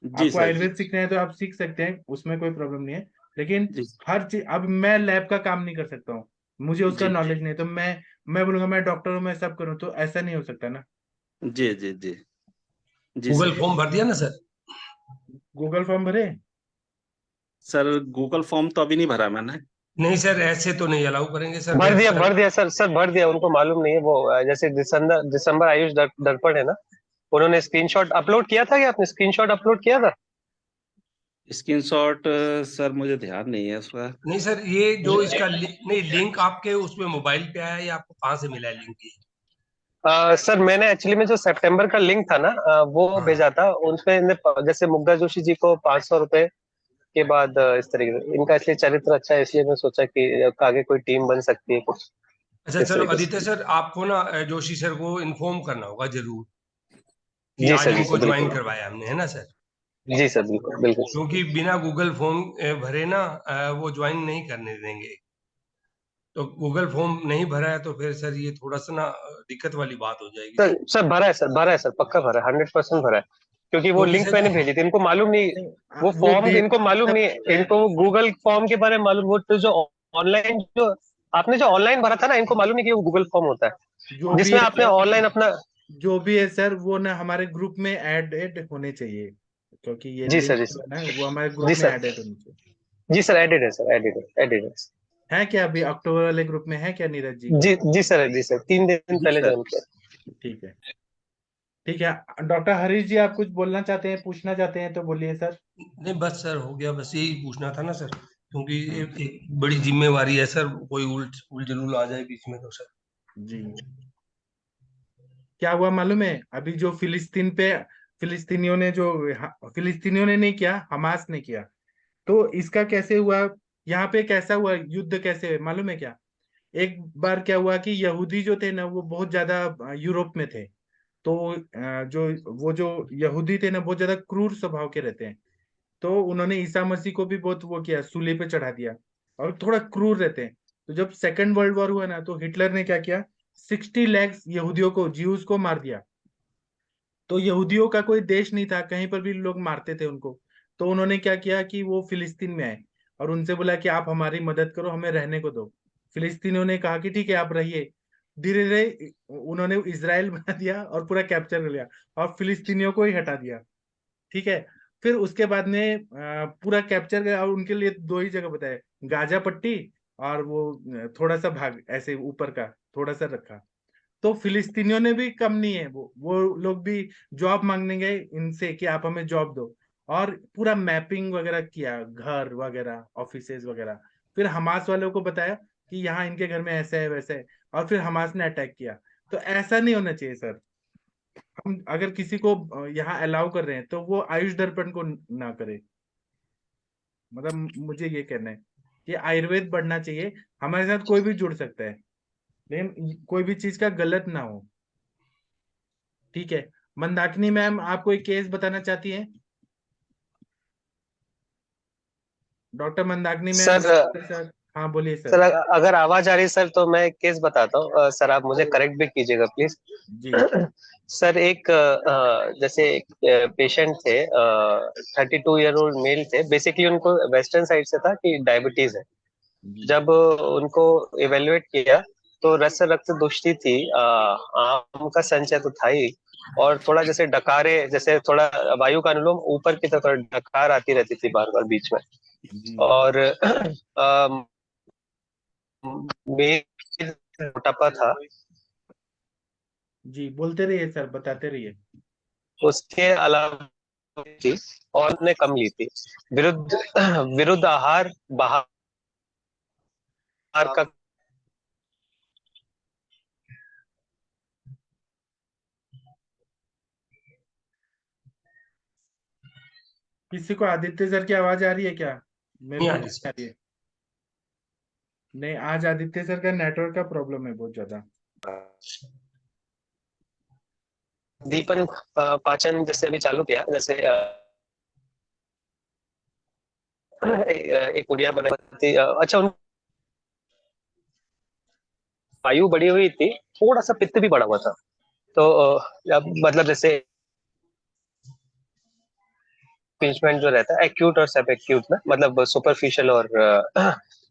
आपको सर। जी आयुर्वेद सीखना है तो आप सीख सकते हैं, उसमें कोई प्रॉब्लम नहीं है। लेकिन जी हर चीज, अब मैं लैब का काम नहीं कर सकता हूँ, मुझे उसका जी नॉलेज नहीं है, तो मैं बोलूंगा मैं डॉक्टर हूँ, मैं सब करूँ, तो ऐसा नहीं हो सकता ना। जी जी जी जी गूगल सर। फॉर्म भर दिया ना सर? गूगल फॉर्म भरे? सर गूगल फॉर्म तो अभी नहीं भरा मैंने। नहीं सर, ऐसे तो नहीं अलाउ करेंगे सर, भर वेब दिया, सर। भर दिया सर, सर भर दिया, उनको मालूम नहीं है वो। जैसे दिसंबर दिसंबर आयुष दर्पण है ना, उन्होंने स्क्रीनशॉट अपलोड किया था, क्या आपने स्क्रीनशॉट अपलोड किया था? स्क्रीनशॉट सर मुझे ध्यान नहीं है उसका। नहीं सर, ये जो इसका नहीं, लिंक आपके उसमें मोबाइल पे आया, या आपको कहाँ से मिला है लिंक ये? सर मैंने एक्चुअली में जो सितंबर का लिंक था ना, वो हाँ। भेजा था उनपे। जैसे मुग्धा जोशी जी को 500 रुपए के बाद इस तरीके से, इनका इसलिए चरित्र अच्छा है, इसलिए मैं सोचा कि आगे कोई टीम बन सकती है कुछ अच्छा इस चलो तरीके आदित्य से। सर, आपको ना जोशी सर को इन्फॉर्म करना होगा जरूर कि जी आज सर, जी इनको सर, ज्वाइन बिल्कुल। करवाया हमने, है ना सर? जी सर, बिल्कुल बिल्कुल। क्योंकि बिना गूगल फॉर्म भरे ना वो ज्वाइन नहीं करने देंगे। तो गूगल फॉर्म नहीं भरा है तो फिर सर ये थोड़ा सा ना दिक्कत वाली बात हो जाएगी सर सर। सर भरा है, सर भरा है, सर पक्का भरा है, 100% भरा है। क्योंकि वो क्योंकि लिंक सर मैंने भेजी थी, इनको मालूम नहीं। नहीं, वो वो फॉर्म इनको मालूम नहीं है, है, इनको गूगल फॉर्म के बारे में मालूम। वो तो जो ऑनलाइन, जो आपने जो ऑनलाइन भरा था ना, इनको मालूम नहीं कि वो गूगल फॉर्म होता जो है, भी जिसमें है आपने सर, ऑनलाइन अपना। जो भी है सर, वो ना हमारे ग्रुप में ऐड होने चाहिए, क्योंकि ये जी लिंक सर, जी जो है सर, ना वो हमारे जी ग्रुप में सर, ऐड होने चाहिए। जी सर, एडिड है सर, एडिड है, एडिड है। है क्या अभी अक्टूबर वाले ग्रुप में है क्या नीरज जी? जी जी सर, जी सर, 3 दिन जी पहले सर। ज्वाइन किया। ठीक है, ठीक है। डॉक्टर हरीश जी, आप कुछ बोलना चाहते हैं, पूछना चाहते हैं तो बोलिए सर। नहीं बस सर हो गया, बस यही पूछना था ना सर, क्योंकि हाँ एक बड़ी जिम्मेवारी है सर, कोई उलझुल आ जाए बीच में तो सर। जी, क्या हुआ मालूम है, अभी जो फिलिस्तीनियों ने जो, फिलिस्तीनियों ने नहीं किया, हमास ने किया। तो इसका कैसे हुआ, यहाँ पे कैसा हुआ युद्ध, कैसे हुआ मालूम है क्या? एक बार क्या हुआ कि यहूदी जो थे ना वो बहुत ज्यादा यूरोप में थे। तो जो वो जो यहूदी थे ना बहुत ज्यादा क्रूर स्वभाव के रहते हैं। तो उन्होंने ईसा मसीह को भी बहुत वो किया, सूली पे चढ़ा दिया, और थोड़ा क्रूर रहते हैं। तो जब सेकंड वर्ल्ड वॉर हुआ ना, तो हिटलर ने क्या किया, 60 लाख यहूदियों को, ज्यूज को मार दिया। तो यहूदियों का कोई देश नहीं था, कहीं पर भी लोग मारते थे उनको। तो उन्होंने क्या किया कि वो फिलिस्तीन में आए और उनसे बोला कि आप हमारी मदद करो, हमें रहने को दो। फिलिस्तीनियों ने कहा कि ठीक है आप रहिए। धीरे धीरे उन्होंने इसराइल बना दिया और पूरा कैप्चर कर लिया, और फिलिस्तीनियों को ही हटा दिया। ठीक है। फिर उसके बाद में पूरा कैप्चर किया, और उनके लिए दो ही जगह बताए, गाजा पट्टी और वो थोड़ा सा भाग ऐसे ऊपर का थोड़ा सा रखा। तो फिलिस्तीनियों ने भी कम नहीं है, वो लोग भी जॉब मांगने गए इनसे कि आप हमें जॉब दो। और पूरा मैपिंग वगैरह किया, घर वगैरह, ऑफिसेज वगैरह। फिर हमास वालों को बताया कि यहाँ इनके घर में ऐसा है वैसा है, और फिर हमास ने अटैक किया। तो ऐसा नहीं होना चाहिए सर। हम अगर किसी को यहाँ अलाउ कर रहे हैं तो वो आयुष दर्पण को ना करे। मतलब मुझे ये कहना है कि आयुर्वेद बढ़ना चाहिए। हमारे साथ कोई भी जुड़ सकता है, लेकिन कोई भी चीज का गलत ना हो। ठीक है। मंदाकिनी मैम आपको एक केस बताना चाहती हैं? Doctor Mandakini ma'am. Sir sir हाँ बोलिए सर, सर। अगर आवाज आ रही है सर तो मैं एक केस बताता हूँ। सर आप मुझे करेक्ट भी कीजिएगा प्लीज। जी सर एक जैसे एक पेशेंट थे, 32 ईयर ओल्ड मेल थे। बेसिकली उनको वेस्टर्न साइड से था कि डायबिटीज है। जी जब उनको इवेल्युएट किया तो रक्त रक्त दुष्टि थी, आम का संचय तो था ही, और थोड़ा जैसे डकारे, जैसे थोड़ा वायु का अनुलोम ऊपर की तरफ थोड़ा डकार आती रहती थी बार बार बीच में। जी और मेल मोटापा था। जी बोलते रहिए सर, बताते रहिए। उसके अलावा थी और ने कम ली थी। विरुद्ध विरुद्ध आहार, बाहर का किसी को आदित्य सर की आवाज आ रही है क्या? मेरे नहीं को आ तो रही नहीं आ सर। रही है। नहीं, आज आदित्य सर का नेटवर्क का प्रॉब्लम है बहुत ज्यादा। दीपन पाचन जैसे अभी चालू किया, जैसे एक गुड़िया बनाई थी। अच्छा, उन आयु बढ़ी हुई थी, थोड़ा सा पित्त भी बढ़ा हुआ था। तो मतलब जैसे पिंचमेंट जो रहता है एक्यूट और सब एक्यूट में, मतलब सुपरफिशियल और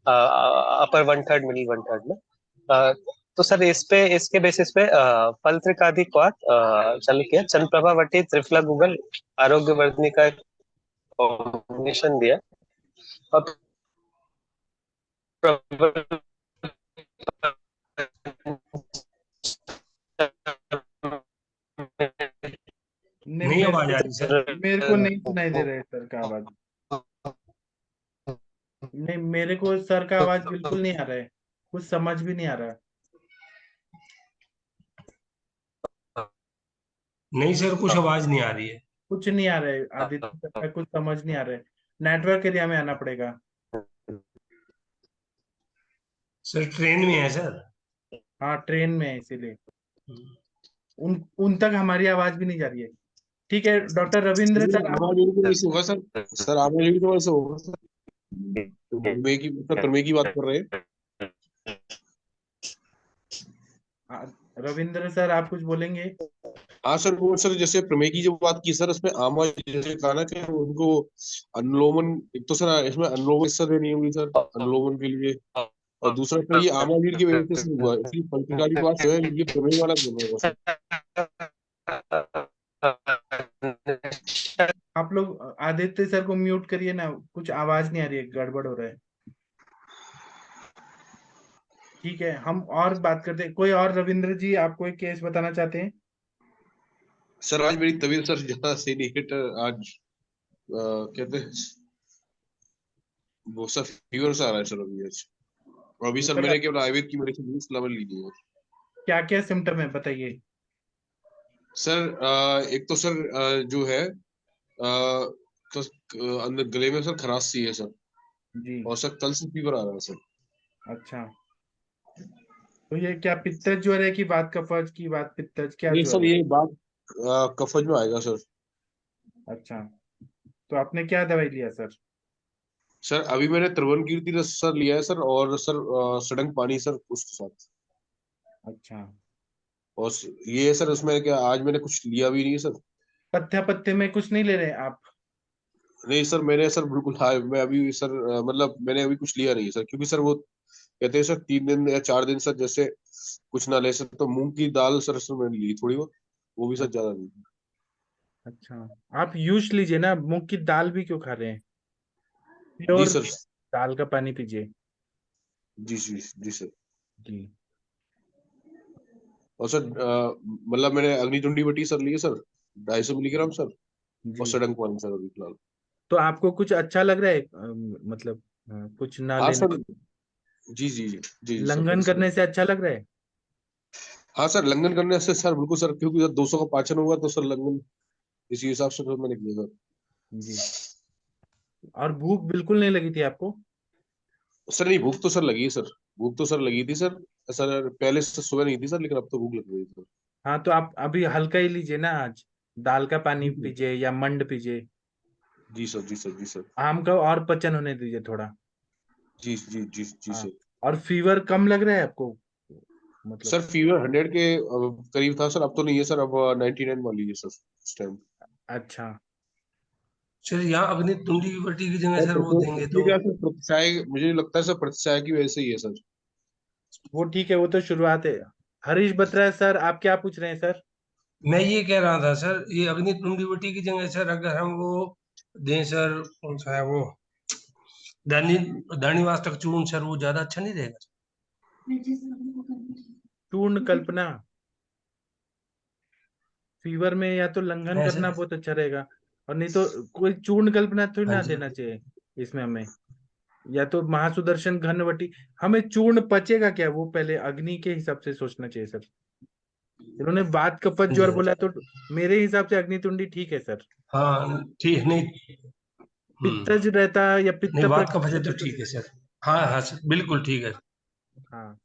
अपर 1/3 मिडिल 1/3 में। अ, तो सर इस पे, इसके बेसिस पे फलत्रिकादि चालू किया। चंद्रप्रभा वटी त्रिफला गूगल आरोग्य वर्धनी का कॉम्बिनेशन दिया। अब नहीं, नहीं आवाज आ रही सर। मेरे को नहीं सुनाई दे रहा है सर का आवाज। नहीं, मेरे को सर का आवाज बिल्कुल नहीं आ रहा है। कुछ समझ भी नहीं आ रहा है। नहीं सर, कुछ आवाज नहीं आ रही है। कुछ नहीं आ रहा है आदित्य सर का, कुछ समझ नहीं आ रहा है। नेटवर्क एरिया में आना पड़ेगा। सर ट्रेन में है सर। हाँ, ट्रेन में है इसीलिए। उन उन तक हमारी आवाज भी नहीं जा रही है। ठीक है डॉक्टर रविंद्र सर सर, आवाज मेरी तो ऐसे होगा सर। सर आवाज मेरी तो ऐसे होगा सर। प्रमेय की बात कर रहे हैं। रविंद्र सर आप कुछ बोलेंगे? हाँ सर, वो सर जैसे प्रमेय की जो बात की सर, उसमें आमा जैसे कहा ना कि उनको अनुलोमन, एक तो सर इसमें अनुलोमन हिस्सा देनी होगी सर अनुलोमन के लिए। और दूसरा तो ये आमावीर की वजह से हुआ, इसलिए फलपिका की बात जो है ये प्रमेय वाला बोल रहा है आप लोग आदित्य सर को म्यूट करिए ना, कुछ आवाज नहीं आ रही है, गड़बड़ हो रहा है। ठीक है, हम और बात करते हैं। कोई और? रविंद्र जी आप कोई केस बताना चाहते हैं? सर। आज मेरी तबीयत सर ज्यादा सही नहीं है। आज कहते हैं वो सर फीवर सा आ रहा है सर अभी आज। और अभी तो सर सर मैंने केवल आयुर्वेद की मेडिसिन सलाह ली है। क्या क्या सिम्टम है बताइए। सर एक तो सर जो है तो अंदर गले में सर खराश सी है सर। जी और सर कल से फीवर आ रहा है सर। अच्छा, तो ये क्या पित्तज ज्वर है कि बात कफज की बात, पित्तज क्या नहीं ज्वर सर, है? ये बात कफज में आएगा सर। अच्छा, तो आपने क्या दवाई लिया सर? सर अभी मैंने त्रिभुवन कीर्ति रस सर लिया है सर, और सर सडंग पानी सर उसके साथ। अच्छा, और ये है सर, उसमें क्या आज मैंने कुछ लिया भी नहीं है सर। पत्ते पत्ते में कुछ नहीं ले रहे आप? नहीं सर, मैंने सर बिल्कुल, हाँ मैं अभी सर मतलब मैंने अभी कुछ लिया नहीं है सर, क्योंकि सर वो कहते हैं सर 3 दिन या 4 दिन सर जैसे कुछ ना ले सर, तो मूंग की दाल सर मैंने ली थोड़ी बहुत, वो भी सर ज्यादा नहीं। अच्छा, आप यूज लीजिए ना, मूंग की दाल भी क्यों खा रहे हैं? जी प्योर सर। दाल का पानी पीजिए। जी जी जी सर। जी और सर मतलब मैंने अग्नि बटी सर ली है सर, 250 मिलीग्राम सर। और जी सडंग पानी सर अभी फिलहाल। तो आपको कुछ अच्छा लग रहा है, मतलब कुछ ना हाँ लेने सर, जी जी जी जी सर, लंघन बड़ी सर। करने से अच्छा लग रहा है? हाँ सर, लंघन करने से सर बिल्कुल सर, क्योंकि जब 200 का पाचन होगा तो सर लंघन इसी हिसाब से फिर मैंने किया सर। जी। और भूख बिल्कुल नहीं लगी थी आपको? सर नहीं, भूख तो सर लगी है सर, भूख तो सर लगी थी सर। सर पहले से सुबह नहीं थी सर, लेकिन अब तो भूख लग गई सर। हाँ, तो आप अभी हल्का ही लीजिए ना आज। दाल का पानी जी पीजिए या मंड पीजिए। जी सर, जी सर, जी सर, आम का और पचन होने दीजिए थोड़ा। जी जी जी जी हाँ। सर। और फीवर कम लग रहा है आपको, मतलब? सर फीवर 100 के करीब था सर, अब तो नहीं है सर, अब 99 वाली है सर इस टाइम। अच्छा। सर यहाँ अग्नि तुंडी वटी की जगह सर सर वो देंगे ये तो। क्या सर, प्रतिचाय मुझे लगता है सर, प्रतिचाय की वजह से ही है सर। वो ठीक है, वो तो शुरुआत है। हरीश बत्रा सर, आप क्या पूछ रहे हैं सर? मैं ये कह रहा था सर, ये अग्नि तुंडी वटी की जगह सर अगर हम वो दें सर, कौन सा है वो, दानी दानी वास्तक चूर्ण सर, वो ज्यादा अच्छा नहीं रहेगा? चूर्ण कल्पना फीवर में या तो लंघन है करना सर। बहुत अच्छा रहेगा। और नहीं तो कोई चूर्ण कल्पना थोड़ी हाँ ना जी। देना चाहिए इसमें हमें। या तो महासुदर्शन घनवटी। हमें चूर्ण पचेगा क्या, वो पहले अग्नि के हिसाब से सोचना चाहिए सर। इन्होंने बात कपत हाँ जी, ज्वर हाँ बोला, जी। तो मेरे हिसाब से अग्नितुंडी ठीक है सर। हाँ ठीक नहीं। पित्तज रहता या नहीं, पित्त बात का प्रकोप वजह तो रहता तो। ठीक है सर। हाँ हाँ सर, बिल्कुल ठीक है। हाँ।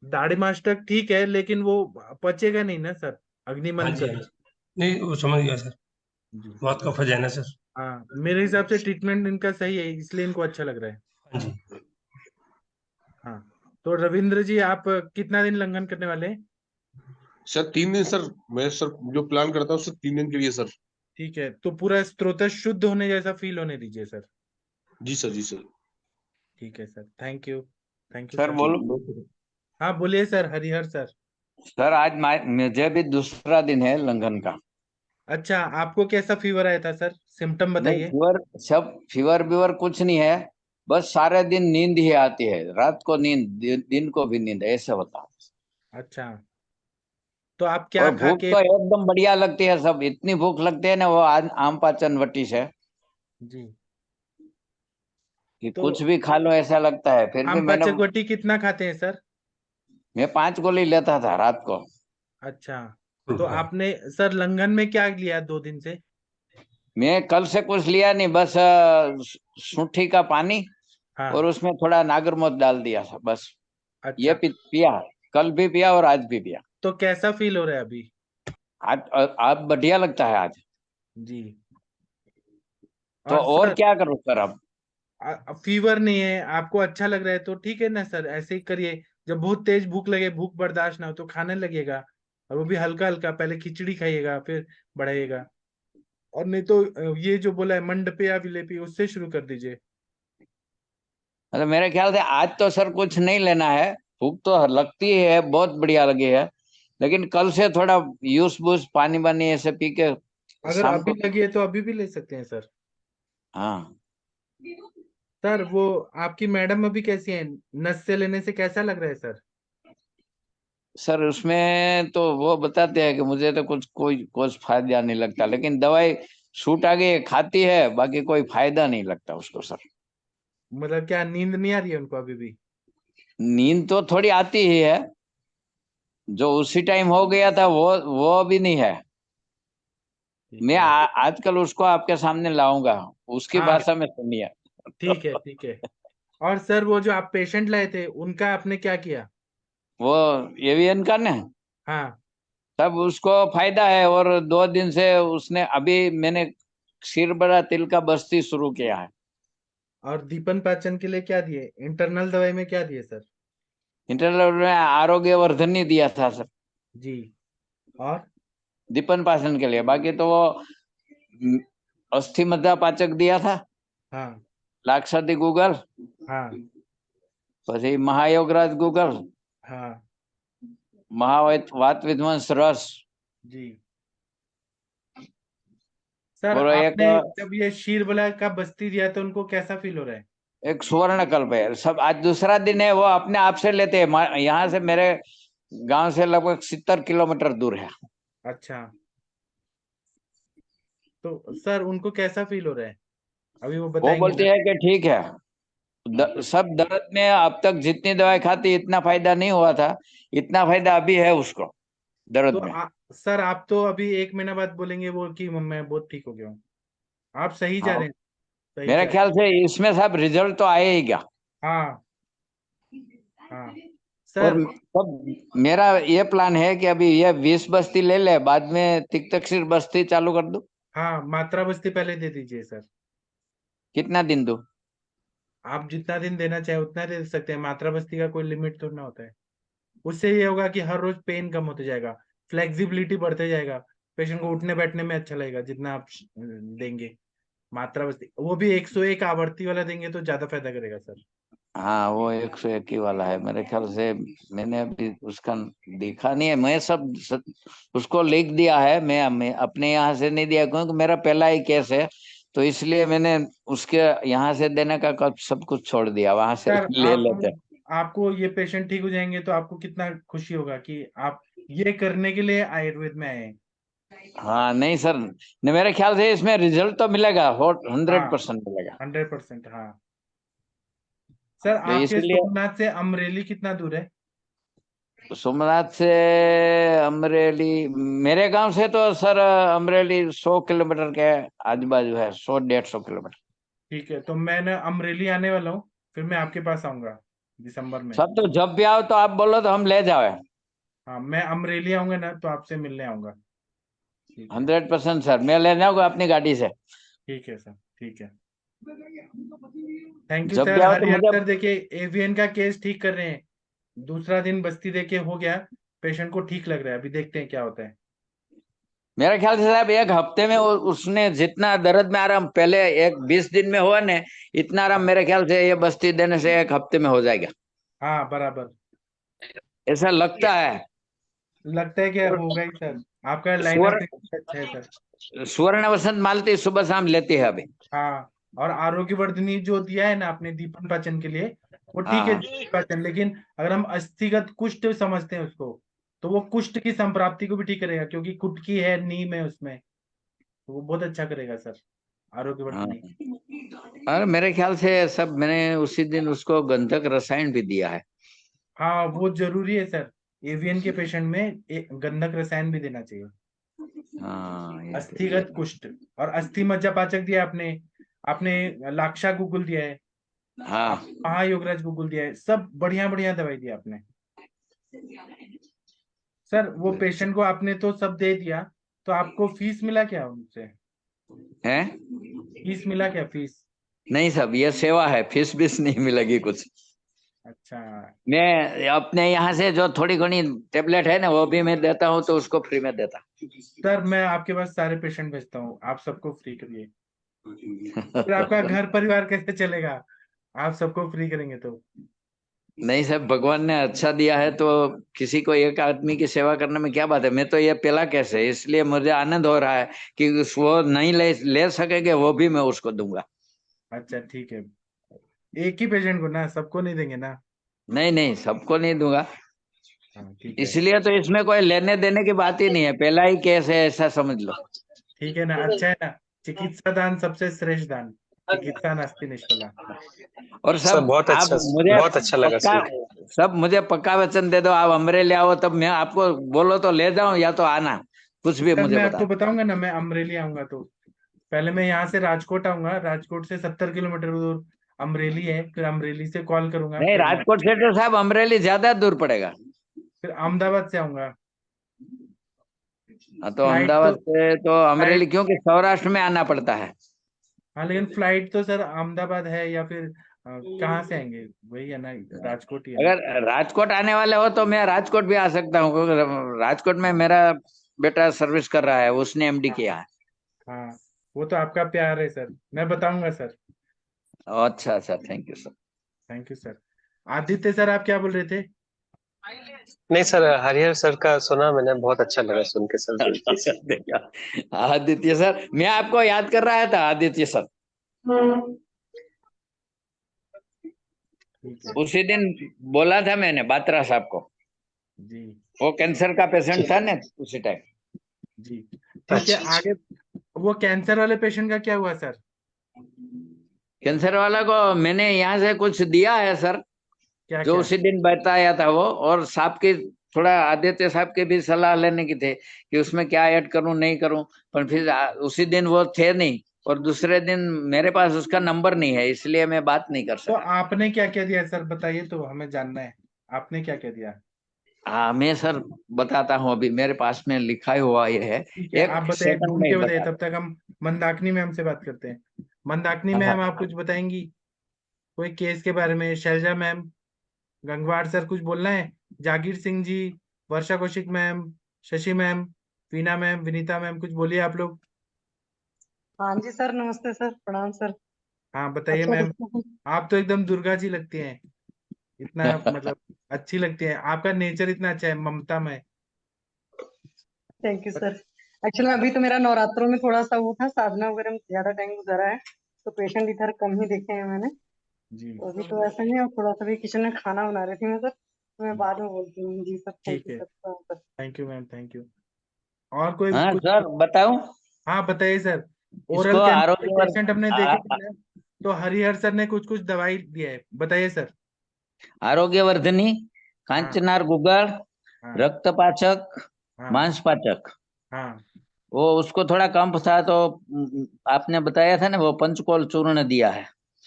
दाढ़िमाष्टक ठीक है, लेकिन वो पचेगा नहीं ना सर, हाँ अग्निमंत्र। जी, हाँ जी। नहीं, वो समझ गया सर, जी। बात का फज है ना सर। हाँ, मेरे हिसाब से ट्रीटमेंट इनका सही है, इसलिए इनको अच्छा लग रहा है। हाँ जी। हाँ। तो रविंद्र जी, आप कितना दिन लंघन करने वाले हैं? सर 3 दिन सर, मैं सर जो प्लान करता हूँ सर 3 दिन के लिए सर। ठीक है, तो पूरा स्त्रोत शुद्ध होने जैसा फील होने दीजिए सर। जी सर, जी सर। ठीक है sir, thank you. Thank you sir sir. ठीक बोलो। है। हाँ, बोलिए सर, हरिहर सर। सर आज मुझे भी दूसरा दिन है लंघन का। अच्छा, आपको कैसा फीवर आया था सर, सिम्टम नहीं, बताइए। फीवर बीवर कुछ नहीं है। बस सारे दिन नींद ही आती है, रात को नींद, दिन को भी नींद, ऐसे होता है। अच्छा, तो आप क्या और खा भूख के? तो एकदम बढ़िया लगती है, सब इतनी भूख लगती है ना, वो आम पाचन वटी से जी। कि तो कुछ भी खा लो ऐसा लगता है। फिर भी आम मैंने, पाचक कितना खाते हैं सर? मैं 5 गोली लेता था रात को। अच्छा, तो आपने सर लंघन में क्या लिया 2 दिन से? मैं कल से कुछ लिया नहीं, बस सूंठी का पानी और हाँ। उसमें थोड़ा नागरमोद डाल दिया था बस। ये अच्छा, पिया, कल भी पिया और आज भी पिया। तो कैसा फील हो रहा है अभी? आज बढ़िया लगता है आज। जी। तो और और सर, क्या करूं सर अब? फीवर नहीं है, आपको अच्छा लग रहा है तो ठीक है ना सर, ऐसे ही करिए। जब बहुत तेज भूख लगे, भूख बर्दाश्त ना हो, तो खाने लगेगा। और वो भी हल्का हल्का, पहले खिचड़ी खाइएगा फिर बढ़ाइएगा। और नहीं तो ये जो बोला है मंड पे या विलेपी, उससे शुरू कर दीजिए। मतलब मेरे ख्याल से आज तो सर कुछ नहीं लेना है। भूख तो लगती है, बहुत बढ़िया लगी है, लेकिन कल से थोड़ा यूस बूस पानी वानी ऐसे पी के अगर शाम अभी को। लगी है तो अभी भी ले सकते हैं सर। हाँ सर, वो आपकी मैडम अभी कैसी है? नस से लेने से कैसा लग रहा है सर? सर, उसमें तो वो बताते हैं कि मुझे तो कुछ फायदा नहीं लगता, लेकिन दवाई सूट आगे खाती है, बाकी कोई फायदा नहीं लगता उसको सर। मतलब क्या नींद नहीं आ रही है उनको अभी भी? नींद तो थोड़ी आती ही है, जो उसी टाइम हो गया था वो अभी नहीं है। ठीक मैं है। आजकल उसको आपके सामने लाऊंगा, उसकी हाँ, भाषा में सुनिए। ठीक है, ठीक है। और सर, वो जो आप पेशेंट लाए थे, उनका आपने क्या किया? वो एवियन का ना, हाँ। तब उसको फायदा है, और 2 दिन से उसने, अभी मैंने सिर बड़ा तिल का बस्ती शुरू किया है। और दीपन पाचन के लिए क्या दिए, इंटरनल दवाई में क्या दिए सर? इंटरनल में आरोग्य वर्धनी दिया था सर, जी। और? दीपन पाचन के लिए। बाकी तो वो अस्थि मज्जा पाचक दिया था, हाँ। लाक्षादी गूगल, हाँ। પછી महायोगराज गूगल, हाँ। महावात विध्वंस रस, जी। सर, और आपने जब ये शीर बला का बस्ती दिया तो उनको कैसा फील हो रहा है? एक सुवर्ण कल्प है सब। आज दूसरा दिन है, वो अपने आप से लेते हैं। यहाँ से, मेरे गांव से लगभग 70 किलोमीटर दूर है। अच्छा। तो सर उनको कैसा फील हो रहा है अभी, वो वो बताएंगे बोलती ना? है कि ठीक है, सब दर्द में अब तक जितनी दवाई खाती इतना फायदा नहीं हुआ था, इतना फायदा अभी है उसको तो दर्द में। सर आप तो अभी 1 महीना बाद बोलेंगे वो कि मैं बहुत ठीक हो गया हूँ। आप सही जा हाँ, रहे हैं, सही मेरे जा रहे ख्याल से इसमें सब रिजल्ट तो आएगा। हैं। हाँ हाँ और सर। तब मेरा ये प्लान है कि अभी ये 20 बस्ती ले ले, बाद में तिक तकसीर बस्ती चालू कर दूं। हाँ, मात्रा बस्ती पहले दे दीजिए सर। कितना दिन दूं? आप जितना दिन देना चाहे उतना दे सकते हैं, मात्रा बस्ती का कोई लिमिट तो ना होता है। उससे ये होगा कि हर रोज पेन कम होते जाएगा, फ्लेक्सिबिलिटी बढ़ते जाएगा, पेशेंट को उठने बैठने में अच्छा लगेगा जितना आप देंगे। मात्रा बस्ती वो भी 101 आवर्ती वाला देंगे तो ज्यादा फायदा करेगा सर। हाँ, वो 101 ही वाला है मेरे ख्याल से। मैंने अभी उसका देखा नहीं है, मैं उसको लिख दिया है। मैं अपने यहाँ से नहीं दिया क्योंकि मेरा पहला ही केस है, तो इसलिए मैंने उसके यहाँ से देने का सब कुछ छोड़ दिया, वहां से सर ले लेते। आपको ये पेशेंट ठीक हो जाएंगे तो आपको कितना खुशी होगा कि आप ये करने के लिए आयुर्वेद में आए हैं। हाँ नहीं सर, मेरे ख्याल से इसमें रिजल्ट तो मिलेगा, हाँ 100% मिलेगा। 100%। हाँ सर, तो आपके इसलिए सोमनाथ से अमरेली कितना दूर है? सोमनाथ से अमरेली, मेरे गांव से तो सर अमरेली 100 किलोमीटर के आजू बाजू है, 100-150 किलोमीटर। ठीक है, तो मैं ना अमरेली आने वाला हूँ, फिर मैं आपके पास आऊंगा दिसंबर में। सर तो जब भी आओ तो आप बोलो तो हम ले जाओ। हाँ, मैं अमरेली आऊंगा ना तो आपसे मिलने आऊंगा। ठीक है। 100% सर, मैं ले जाऊंगा अपनी गाड़ी से। ठीक है सर, ठीक है। थैंक यू जब भी सर। आओ तो हरिहर मुझे। सर देखिए एवियन का केस ठीक कर रहे हैं, दूसरा दिन बस्ती देके हो गया, पेशेंट को ठीक लग रहा है, अभी देखते हैं क्या होता है। मेरे ख्याल से साहब 1 हफ्ते में उसने जितना दर्द में आराम पहले 20 दिन में हुआ ने, इतना आराम मेरे ख्याल से ये बस्ती देने से 1 हफ्ते में हो जाएगा, हाँ बराबर। ऐसा लगता है। लगता है कि और होगा ही सर, आपका लाइनअप स्वर्ण अच्छा है सर। स्वर्ण वसंत मालती सुबह शाम लेती है अभी। हाँ, और आरोग्य वर्धनी जो दिया है ना आपने दीपन पाचन के लिए, वो ठीक है हाँ दीपन पाचन, लेकिन अगर हम अस्थिगत कुष्ठ समझते हैं उसको, तो वो कुष्ठ की संप्राप्ति को भी ठीक करेगा, क्योंकि कुटकी है, नीम है उसमें, तो वो बहुत अच्छा करेगा सर आरोग्य हाँ। वर्धनी। अरे मेरे ख्याल से सब, मैंने उसी दिन उसको गंधक रसायन भी दिया है। हाँ वो जरूरी है सर, एवियन के पेशेंट में गंधक रसायन भी देना चाहिए। हाँ ये तो दिया। अस्थिगत कुष्ठ और अस्थि मज्जा पाचक दिया आपने, आपने लाक्षा गुगुल दिया है, हाँ महायोगराज गुगुल दिया है, सब बढ़िया बढ़िया दवाई दिया आपने। सर वो पेशेंट को आपने तो सब दे दिया, तो आपको फीस मिला क्या उनसे? है। फीस मिला क्या, फीस? नहीं सब ये सेवा है, फीस बीस नहीं मिलेगी कुछ। अच्छा। मैं अपने यहाँ से जो थोड़ी घनी टेबलेट है ना वो भी मैं देता हूँ, तो उसको फ्री में देता। सर मैं आपके पास सारे पेशेंट भेजता हूँ, आप सबको फ्री करिए, फिर आपका घर परिवार कैसे चलेगा, आप सबको फ्री करेंगे तो? नहीं साहब, भगवान ने अच्छा दिया है तो किसी को एक आदमी की सेवा करने में क्या बात है। मैं तो ये पहला केस है, इसलिए मुझे आनंद हो रहा है कि वो नहीं ले सकेंगे वो भी मैं उसको दूंगा। अच्छा ठीक है, एक ही पेशेंट को ना, सबको नहीं देंगे ना? नहीं नहीं, सबको नहीं दूंगा। हाँ ठीक है। इसलिए तो इसमें कोई लेने देने की बात ही नहीं है, पहला ही केस है, ऐसा समझ लो। ठीक है ना, अच्छा है ना, चिकित्सा दान सबसे श्रेष्ठ दान, चिकित्सा नास्ति निष्फला। और सर सब बहुत आप अच्छा, मुझे बहुत अच्छा लगा पक्का, सुन के। सब मुझे पक्का वचन दे दो, आप अमरेली आओ तब मैं आपको बोलो तो ले जाऊं, या तो आना, कुछ भी सर मुझे मैं बता। आपको बताऊंगा ना, मैं अमरेली आऊंगा तो पहले मैं यहाँ से राजकोट आऊंगा, राजकोट से 70 किलोमीटर दूर अमरेली है, फिर अमरेली से कॉल करूंगा, नहीं, फिर मैं राजकोट से तो साहब अमरेली ज्यादा दूर पड़ेगा। फिर अहमदाबाद से आऊंगा। हाँ तो फ्लाइट तो अहमदाबाद से तो अमरेली, फ्लाइट क्योंकि सौराष्ट्र में आना पड़ता है। हाँ, लेकिन फ्लाइट तो सर अहमदाबाद है, या फिर कहाँ से आएंगे, वही है ना, राजकोट ही है ना? अगर राजकोट आने वाले हो तो मैं राजकोट भी आ सकता हूँ, क्योंकि राजकोट में मेरा बेटा सर्विस कर रहा है, उसने एमडी किया है। हाँ, वो तो आपका प्यार है सर, मैं बताऊंगा सर। अच्छा अच्छा, thank you sir. Thank you sir. Aditya sir आप क्या बोल रहे थे? नहीं सर, हरिहर सर का सुना मैंने, बहुत अच्छा लगा सुन के सर, दिल से। आदित्य सर, मैं आपको याद कर रहा था, आदित्य सर। ठीक है। उसी दिन बोला था मैंने बात्रा साहब को, जी वो कैंसर का पेशेंट था ना उसी टाइम। जी ठीक है। अच्छा अच्छा। आगे वो कैंसर वाले पेशेंट का क्या हुआ सर? कैंसर वाला को मैंने यहाँ से कुछ दिया है सर, क्या जो क्या? उसी दिन बताया था वो, और साहब की थोड़ा आदित्य साहब की भी सलाह लेने की थे कि उसमें क्या ऐड करूं नहीं करूं, पर फिर उसी दिन वो थे नहीं, और दूसरे दिन मेरे पास उसका नंबर नहीं है, इसलिए मैं बात नहीं कर तो सका। आपने क्या क्या दिया सर, बताइए तो हमें जानना है, आपने क्या क्या दिया? हाँ मैं सर बताता हूँ, अभी मेरे पास में लिखा हुआ ये है, ठीक है, आप एक बताइए, सेकंड ढूंढ में के ही बताइए, बता। तब तक हम मंदाकिनी मैम से बात करते हैं। मंदाकिनी हाँ मैम, आप कुछ बताएंगी कोई केस के बारे में? शैलजा मैम, गंगवार सर, कुछ बोलना है? Jagir Singh ji, Varsha Kaushik ma'am, Shashi ma'am, Veena ma'am, Vinita ma'am, कुछ बोलिए आप लोग। हाँ जी सर, नमस्ते सर, प्रणाम सर। हाँ बताइए अच्छा मैम। डिस्कशन। आप तो एकदम दुर्गा जी लगती हैं, इतना मतलब अच्छी लगती है, आपका नेचर इतना अच्छा है, ममता में। Thank you sir. एक्चुअली अभी तो मेरा नवरात्रों में थोड़ा सा वो था, साधना वगैरह में ज्यादा टाइम गुजरा है, तो पेशेंट इधर कम ही देखे हैं मैंने। जी तो अभी तो ऐसा नहीं है, और थोड़ा सा भी किचन में खाना बना रही थी मैं सर, तो मैं बाद में बोलती हूँ। जी सर, थैंक ठीक यू है, sir. Thank you ma'am, thank you. और कोई हाँ कुछ? सर बताऊं, हाँ बताइए सर। इसको ओरल कैंसर के आरोग्य पेशेंट हमने देखे थे ना, तो हरिहर सर ने कुछ कुछ दवाई दिया है, बताइए सर। आरोग्यवर्धिनी, हाँ कांचनार गुग्गल, हाँ रक्तपाचक, हाँ मांसपाचक, हाँ वो उसको थोड़ा कम था तो आपने बताया था ना, वो पंचकोल चूर्ण दिया है,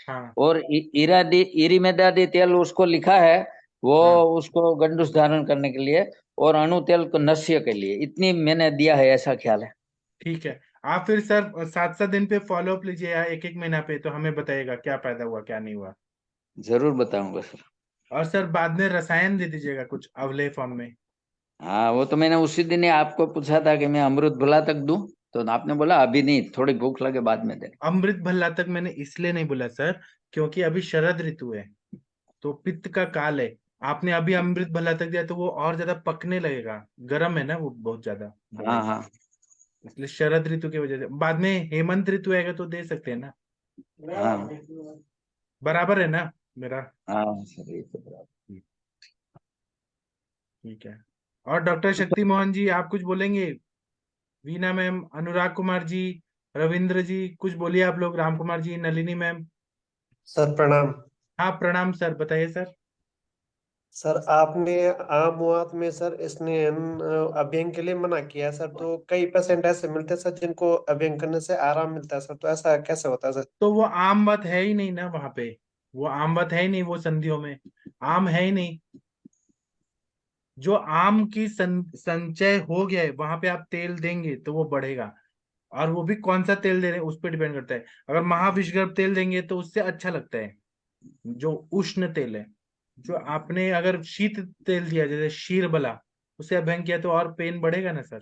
हाँ और इरादी इरीमेदादी तेल उसको लिखा है, वो हाँ। उसको गंडूस धारण करने के लिए, और अणु तेल को नस्य के लिए, इतनी मैंने दिया है, ऐसा ख्याल है। ठीक है, आप फिर सर 7-7 दिन पे फॉलो अप लीजिए, या एक एक महीना पे, तो हमें बताइएगा क्या फायदा हुआ क्या नहीं हुआ। जरूर बताऊंगा सर। और सर बाद में रसायन दे दीजिएगा कुछ अवले फॉर्म में। हाँ वो तो मैंने उसी दिन ही आपको पूछा था कि मैं अमृत भुला तक दूं, तो आपने बोला अभी नहीं, थोड़ी भूख लगे बाद में दे। अमृत भल्ला तक मैंने इसलिए नहीं बोला सर, क्योंकि अभी शरद ऋतु है, तो पित्त का काल है। आपने अभी अमृत भल्ला तक दिया तो वो और ज्यादा पकने लगेगा, गर्म है ना वो बहुत ज्यादा हाँ दवाई, हाँ इसलिए शरद ऋतु की वजह से। बाद में हेमंत ऋतु आएगा तो दे सकते हैं ना, हाँ बराबर है ना मेरा? हाँ सर, ये तो बराबर। ठीक है। और डॉक्टर शक्ति मोहन जी, आप कुछ बोलेंगे? वीना मैम, अनुराग कुमार जी, रविंद्र जी, कुछ बोलिए आप लोग, राम कुमार जी, नलिनी मैम। सर प्रणाम। हाँ प्रणाम सर, बताइए सर। सर आपने आम वात में सर स्नेहन अभ्यंग के लिए मना किया है सर, तो कई पेशेंट ऐसे मिलते हैं सर जिनको अभ्यंग करने से आराम मिलता है सर, तो ऐसा कैसे होता है सर? तो वो आम बात है ही नहीं ना वहां पे, वो आम बात है ही नहीं, वो संधियों में आम है ही नहीं। जो आम की संचय हो गया है वहां पे आप तेल देंगे तो वो बढ़ेगा, और वो भी कौन सा तेल दे रहे हैं उस पर डिपेंड करता है। अगर महाविषगर्भ तेल देंगे तो उससे अच्छा लगता है, जो उष्ण तेल है। जो आपने अगर शीत तेल दिया जैसे शीरबला, उसे अभ्यंग किया तो और पेन बढ़ेगा ना सर।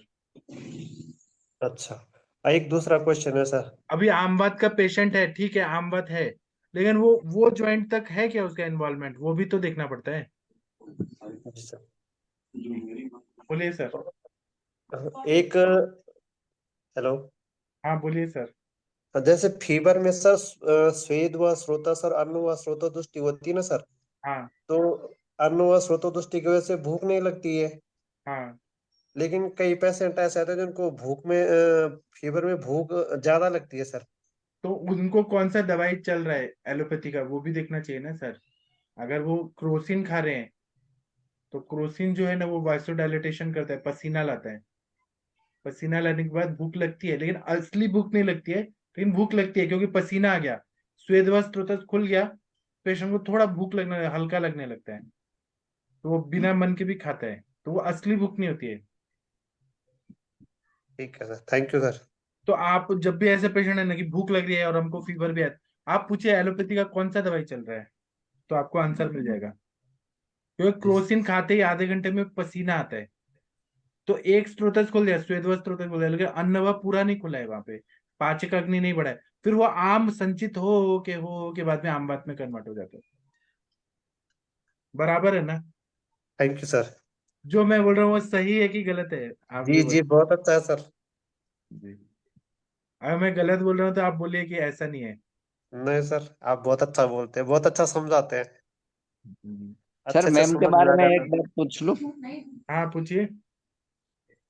अच्छा, एक दूसरा क्वेश्चन है सर। अभी आमवात का पेशेंट है, ठीक है, आमवात है, लेकिन वो ज्वाइंट तक है क्या उसका इन्वॉल्वमेंट, वो भी तो देखना पड़ता है। जी सर। बोलिए सर। एक हेलो। हाँ बोलिए सर। जैसे फीवर में सर स्वेद व स्रोता सर, अन्न व स्रोता दृष्टि होती है ना सर, हाँ तो अन्न व स्रोता दृष्टि की वजह से भूख नहीं लगती है, हाँ। लेकिन कई पेशेंट ऐसे आते हैं जिनको भूख में फीवर में भूख ज्यादा लगती है सर। तो उनको कौन सा दवाई चल रहा है एलोपैथी का, वो भी देखना चाहिए ना सर। अगर वो क्रोसिन खा रहे हैं, तो क्रोसिन जो है ना वो वाइसोडाइलेटेशन करता है, पसीना लाता है। पसीना लाने के बाद भूख लगती है, लेकिन असली भूख नहीं लगती है, लेकिन भूख लगती है क्योंकि पसीना आ गया, स्वेदवस्त्र खुल गया, पेशेंट को थोड़ा भूख लगने, हल्का लगने लगता है, तो वो बिना मन के भी खाता है, तो वो असली भूख नहीं होती है। ठीक है सर, थैंक यू सर। तो आप जब भी ऐसे पेशेंट है ना कि भूख लग रही है और हमको फीवर भी है, आप पूछिए एलोपैथी का कौन सा दवाई चल रहा है, तो आपको आंसर मिल जाएगा। क्योंकि क्रोसिन खाते ही आधे घंटे में पसीना आता है, तो एक स्रोतस खोल दिया, स्वेदवत स्रोतस खोल दिया, लेकिन अन्न वह पूरा नहीं खुला है वहां पे, पाचक अग्नि नहीं बढ़ा है, फिर वो आम संचित हो के बाद में आम बात में कन्वर्ट हो जाता है। बराबर है ना? Thank you sir. जो मैं बोल रहा हूँ वो सही है कि गलत है, आप ये जी जी, बोलिए। बहुत अच्छा है सर। जी, अगर मैं गलत बोल रहा हूँ तो आप बोलिए कि ऐसा नहीं है। नहीं सर, आप बहुत अच्छा बोलते हैं, बहुत अच्छा समझाते हैं, सर अच्छे से मैम के समझ में बारे आ में जाता एक है। बात पूछ लूं, हाँ पूछिए।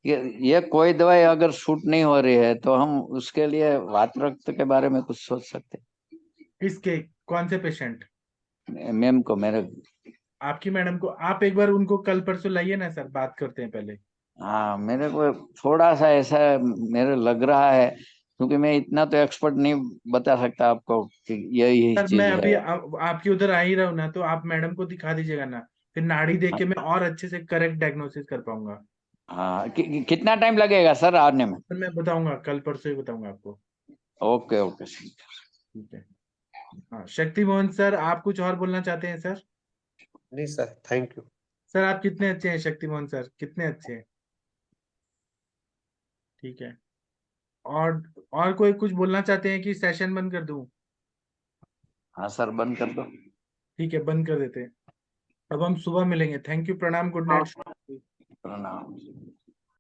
ये कोई दवाई अगर शूट नहीं हो रही है तो हम उसके लिए वात रक्त के बारे में कुछ सोच सकते किसके, कौन से पेशेंट? हैं। मैम को, मेरे, आपकी मैडम को? आप एक बार उनको कल परसों लाइए ना सर, बात करते हैं पहले। हाँ मेरे को थोड़ा सा ऐसा मेरे लग रहा है, क्योंकि मैं इतना तो एक्सपर्ट नहीं बता सकता आपको कि यही सर चीज मैं है। अभी आपके उधर आ ही रहा हूँ ना, तो आप मैडम को दिखा दीजिएगा ना, फिर नाड़ी देख के मैं और अच्छे से करेक्ट डायग्नोसिस कर पाऊंगा। हाँ कितना टाइम लगेगा सर आने में? सर मैं बताऊंगा, कल परसों ही बताऊंगा आपको। Okay okay. ठीक है। हाँ शक्ति मोहन सर, आप कुछ और बोलना चाहते हैं सर? नहीं सर, थैंक यू। सर आप कितने अच्छे हैं शक्ति मोहन सर, कितने अच्छे हैं। ठीक है। और कोई कुछ बोलना चाहते हैं कि सेशन बंद कर दूं? हाँ सर बंद कर दो। ठीक है, बंद कर देते हैं। अब हम सुबह मिलेंगे। थैंक यू, प्रणाम, गुड नाइट। प्रणाम।